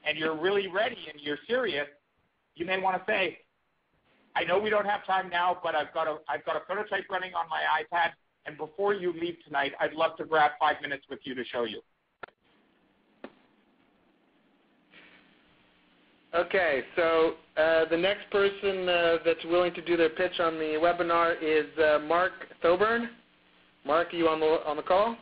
and you're really ready and you're serious, you may want to say, I know we don't have time now, but I've got a prototype running on my iPad, and before you leave tonight, I'd love to grab 5 minutes with you to show you. Okay, so the next person that's willing to do their pitch on the webinar is Mark Thoburn. Mark, are you on the call?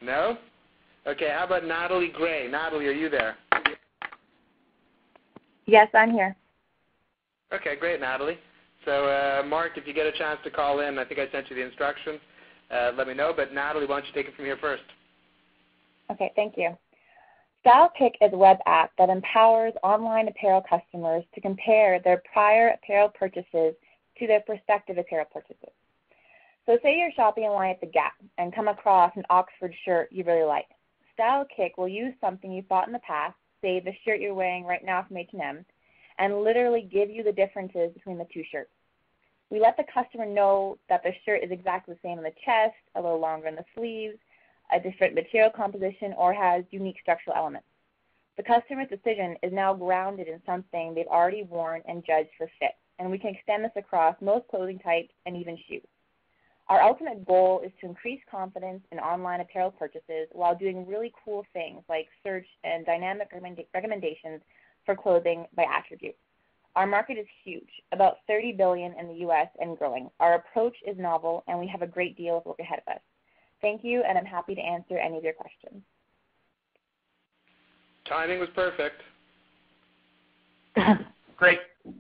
No? Okay, how about Natalie Gray? Natalie, are you there? Yes, I'm here. Okay, great, Natalie. So, Mark, if you get a chance to call in, I think I sent you the instructions. Let me know. But Natalie, why don't you take it from here first? Okay, thank you. StylePick is a web app that empowers online apparel customers to compare their prior apparel purchases to their prospective apparel purchases. So say you're shopping online at the Gap and come across an Oxford shirt you really like. StylePick will use something you bought in the past, say the shirt you're wearing right now from H&M, and literally give you the differences between the two shirts. We let the customer know that the shirt is exactly the same on the chest, a little longer in the sleeves, a different material composition, or has unique structural elements. The customer's decision is now grounded in something they've already worn and judged for fit, and we can extend this across most clothing types and even shoes. Our ultimate goal is to increase confidence in online apparel purchases while doing really cool things like search and dynamic recommendations for clothing by attribute. Our market is huge, about $30 billion in the U.S. and growing. Our approach is novel, and we have a great deal of work ahead of us. Thank you, and I'm happy to answer any of your questions. Timing was perfect. Great.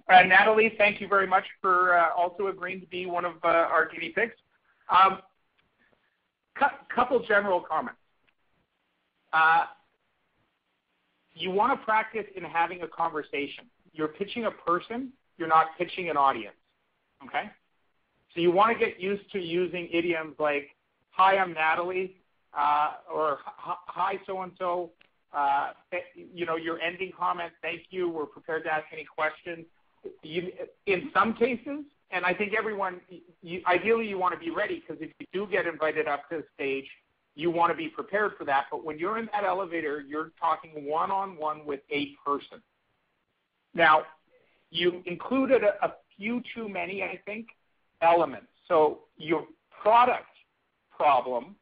Natalie, thank you very much for also agreeing to be one of our guinea pigs. Couple general comments. You want to practice in having a conversation. You're pitching a person. You're not pitching an audience. Okay? So you want to get used to using idioms like, hi, I'm Natalie, or hi, so-and-so. Your ending comment, thank you, we're prepared to ask any questions. In some cases, and I think everyone, ideally you want to be ready, because if you do get invited up to the stage, you want to be prepared for that. But when you're in that elevator, you're talking one-on-one with a person. Now, you included a few too many, I think, elements. So your product problem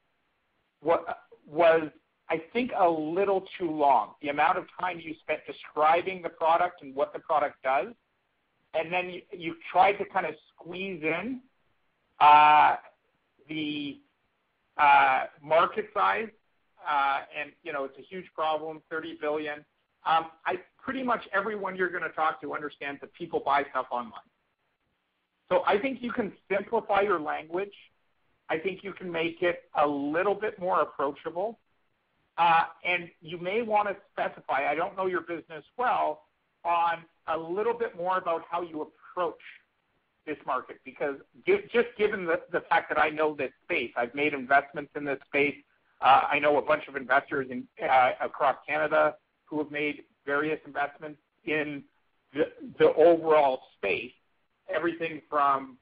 was, I think, a little too long. The amount of time you spent describing the product and what the product does, and then you tried to kind of squeeze in the market size, and it's a huge problem, $30 billion. Pretty much everyone you're going to talk to understands that people buy stuff online. So I think you can simplify your language. I think you can make it a little bit more approachable. And you may want to specify, I don't know your business well, on a little bit more about how you approach this market. Because just given the fact that I know this space, I've made investments in this space. I know a bunch of investors across Canada who have made various investments in the overall space, everything from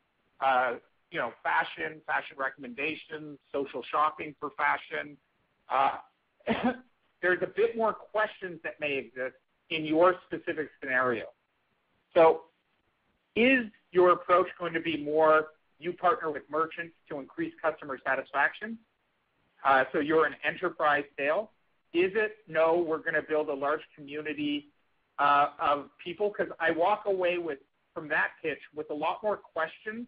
fashion recommendations, social shopping for fashion. There's a bit more questions that may exist in your specific scenario. So is your approach going to be more you partner with merchants to increase customer satisfaction? So you're an enterprise sale. Is it, no, we're going to build a large community of people? Because I walk away from that pitch with a lot more questions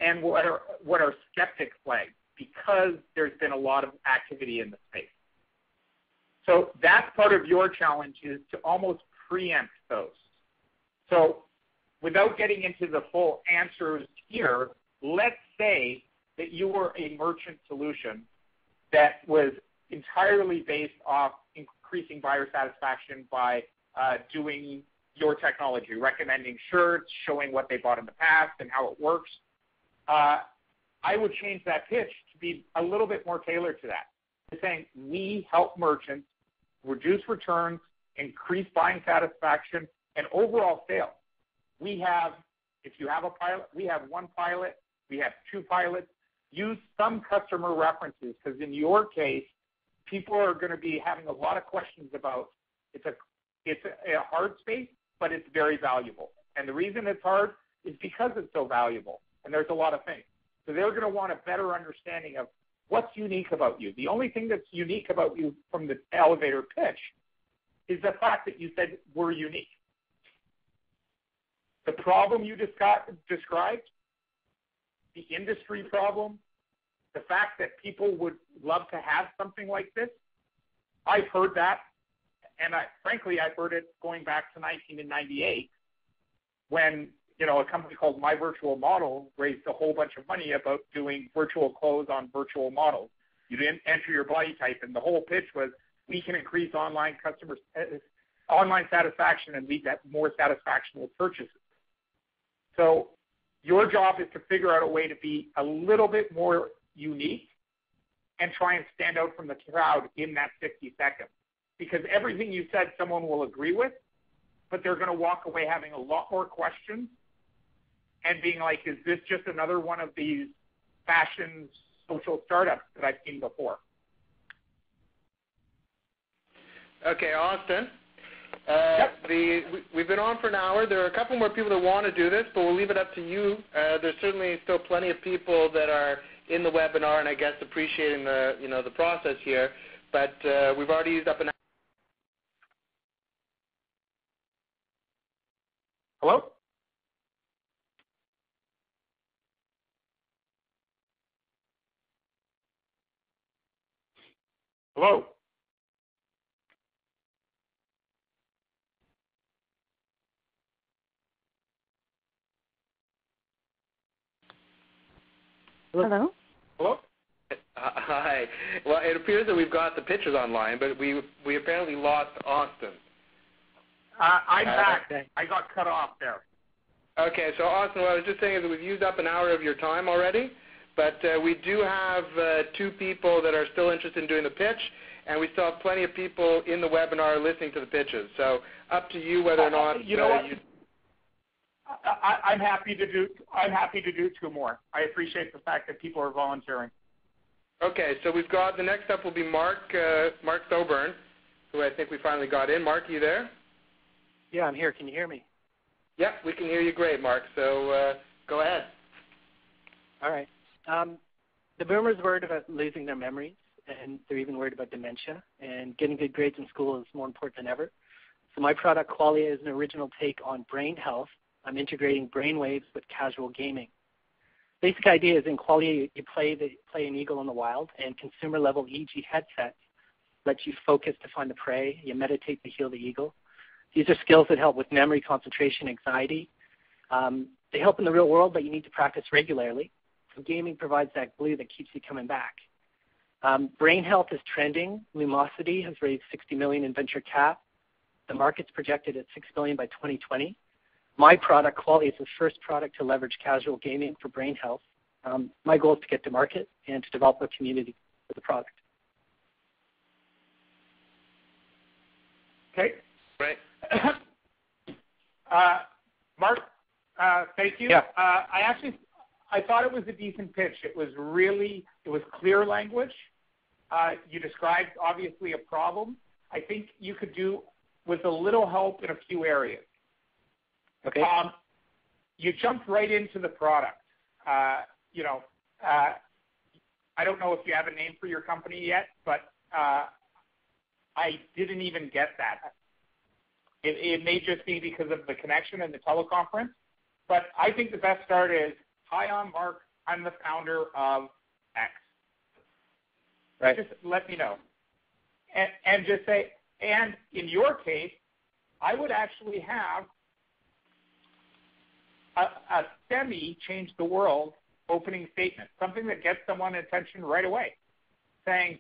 and what are skeptic flags, because there's been a lot of activity in the space. So that's part of your challenge, is to almost preempt those. So without getting into the full answers here, let's say that you were a merchant solution that was entirely based off increasing buyer satisfaction by doing your technology, recommending shirts, showing what they bought in the past and how it works. I would change that pitch to be a little bit more tailored to that, to saying we help merchants reduce returns, increase buying satisfaction, and overall sales. We have, if you have a pilot, we have one pilot, we have two pilots. Use some customer references, because in your case, people are going to be having a lot of questions about it's a hard space, but it's very valuable. And the reason it's hard is because it's so valuable, and there's a lot of things. So they're going to want a better understanding of what's unique about you. The only thing that's unique about you from the elevator pitch is the fact that you said we're unique. The problem you described, the industry problem, the fact that people would love to have something like this, I've heard that, and frankly, I've heard it going back to 1998 when, a company called My Virtual Model raised a whole bunch of money about doing virtual clothes on virtual models. You didn't enter your body type, and the whole pitch was, we can increase online satisfaction and lead to more satisfaction with purchases. So your job is to figure out a way to be a little bit more unique and try and stand out from the crowd in that 60 seconds. Because everything you said, someone will agree with, but they're going to walk away having a lot more questions and being like, is this just another one of these fashion social startups that I've seen before? Okay, Austin. Yep. We've been on for an hour. There are a couple more people that want to do this, but we'll leave it up to you. There's certainly still plenty of people that are in the webinar, and I guess appreciating the process here. But we've already used up an hour. Hello? Hello? Hello? Hello? Hi. Well, it appears that we've got the pictures online, but we apparently lost Austin. I'm back. I got cut off there. Okay, so Austin, what I was just saying is that we've used up an hour of your time already, but we do have two people that are still interested in doing the pitch, and we still have plenty of people in the webinar listening to the pitches. So up to you whether or not you know what? I'm happy to do two more. I appreciate the fact that people are volunteering. Okay, so we've got the next up will be Mark Thoburn, who I think we finally got in. Mark, are you there? Yeah, I'm here. Can you hear me? Yeah, we can hear you great, Mark. So go ahead. All right. The boomers are worried about losing their memories, and they're even worried about dementia, and getting good grades in school is more important than ever. So my product, Qualia, is an original take on brain health. I'm integrating brain waves with casual gaming. Basic idea is in Qualia, you play an eagle in the wild, and consumer-level EEG headsets let you focus to find the prey. You meditate to heal the eagle. These are skills that help with memory, concentration, anxiety. They help in the real world, but you need to practice regularly. So gaming provides that glue that keeps you coming back. Brain health is trending. Lumosity has raised $60 million in venture cap. The market's projected at $6 billion by 2020. My product, Qualia, is the first product to leverage casual gaming for brain health. My goal is to get to market and to develop a community for the product. Okay. Great. Mark, thank you. Yeah. I thought it was a decent pitch. It was clear language. You described, obviously, a problem. I think you could do with a little help in a few areas. Okay. You jumped right into the product. I don't know if you have a name for your company yet, but I didn't even get that. It may just be because of the connection and the teleconference, but I think the best start is, hi, I'm Mark. I'm the founder of X. Right. Just let me know. And just say, and in your case, I would actually have a change the world opening statement, something that gets someone attention right away, saying,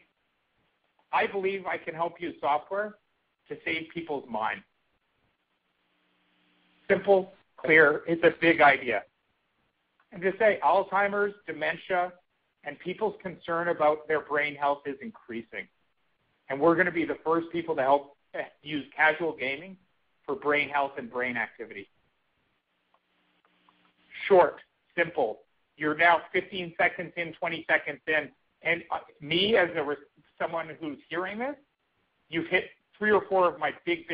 I believe I can help use software to save people's mind. Simple, clear, it's a big idea. And just say Alzheimer's, dementia, and people's concern about their brain health is increasing. And we're going to be the first people to help use casual gaming for brain health and brain activity. Short, simple. You're now 15 seconds in, 20 seconds in. And me, as someone who's hearing this, you've hit 3 or 4 of my big,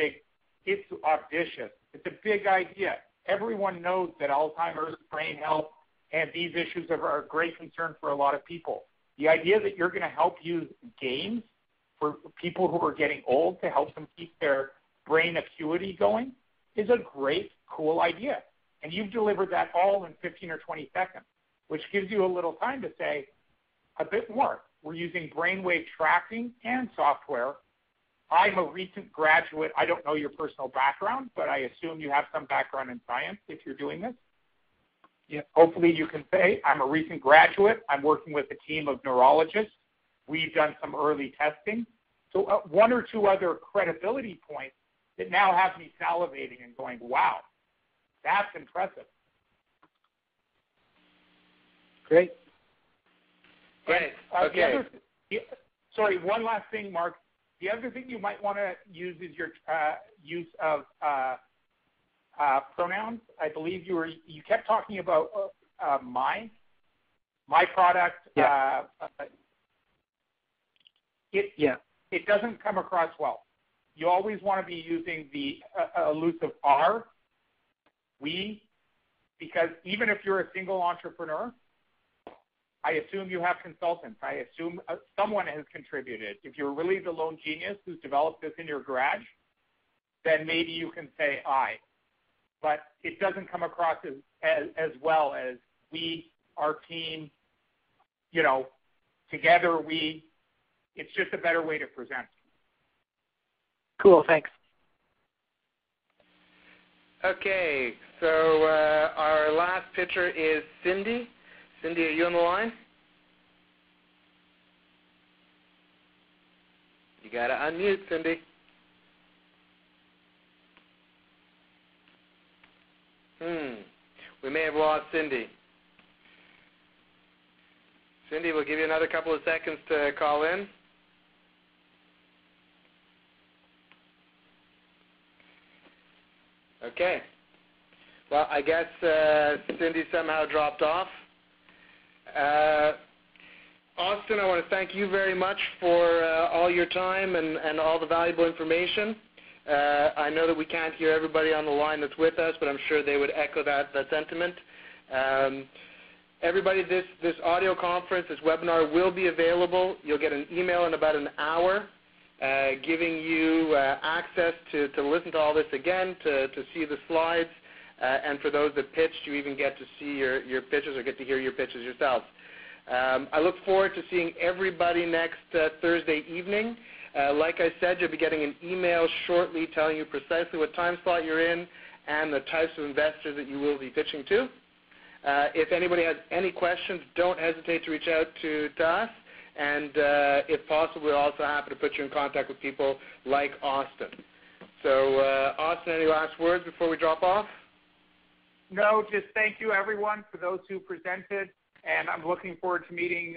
it's audacious. It's a big idea. Everyone knows that Alzheimer's, brain health, and these issues are a great concern for a lot of people. The idea that you're going to help use games for people who are getting old to help them keep their brain acuity going is a great, cool idea. And you've delivered that all in 15 or 20 seconds, which gives you a little time to say, a bit more. We're using brainwave tracking and software. I'm a recent graduate. I don't know your personal background, but I assume you have some background in science if you're doing this. Yeah. Hopefully you can say, I'm a recent graduate. I'm working with a team of neurologists. We've done some early testing. So one or two other credibility points that now have me salivating and going, wow, that's impressive. Great. Great. Okay. Sorry, one last thing, Mark. The other thing you might want to use is your use of pronouns. I believe you kept talking about my product. Yeah. It doesn't come across well. You always want to be using the elusive R, we, because even if you're a single entrepreneur, I assume you have consultants. I assume someone has contributed. If you're really the lone genius who's developed this in your garage, then maybe you can say I. But it doesn't come across as well as we, our team, together we. It's just a better way to present. Cool, thanks. Okay, so our last pitcher is Cindy. Cindy, are you on the line? You got to unmute, Cindy. We may have lost Cindy. Cindy, we'll give you another couple of seconds to call in. Okay. Well, I guess Cindy somehow dropped off. Austin, I want to thank you very much for all your time and all the valuable information. I know that we can't hear everybody on the line that's with us, but I'm sure they would echo that sentiment. Everybody, this audio conference, this webinar will be available. You'll get an email in about an hour giving you access to listen to all this again, to see the slides, and for those that pitched, you even get to see your pitches or get to hear your pitches yourselves. I look forward to seeing everybody next Thursday evening. Like I said, you'll be getting an email shortly telling you precisely what time slot you're in and the types of investors that you will be pitching to. If anybody has any questions, don't hesitate to reach out to us. And if possible, we're also happy to put you in contact with people like Austin. So, Austin, any last words before we drop off? No, just thank you, everyone, for those who presented. And I'm looking forward to meeting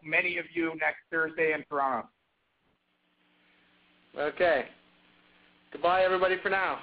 many of you next Thursday in Toronto. Okay. Goodbye, everybody, for now.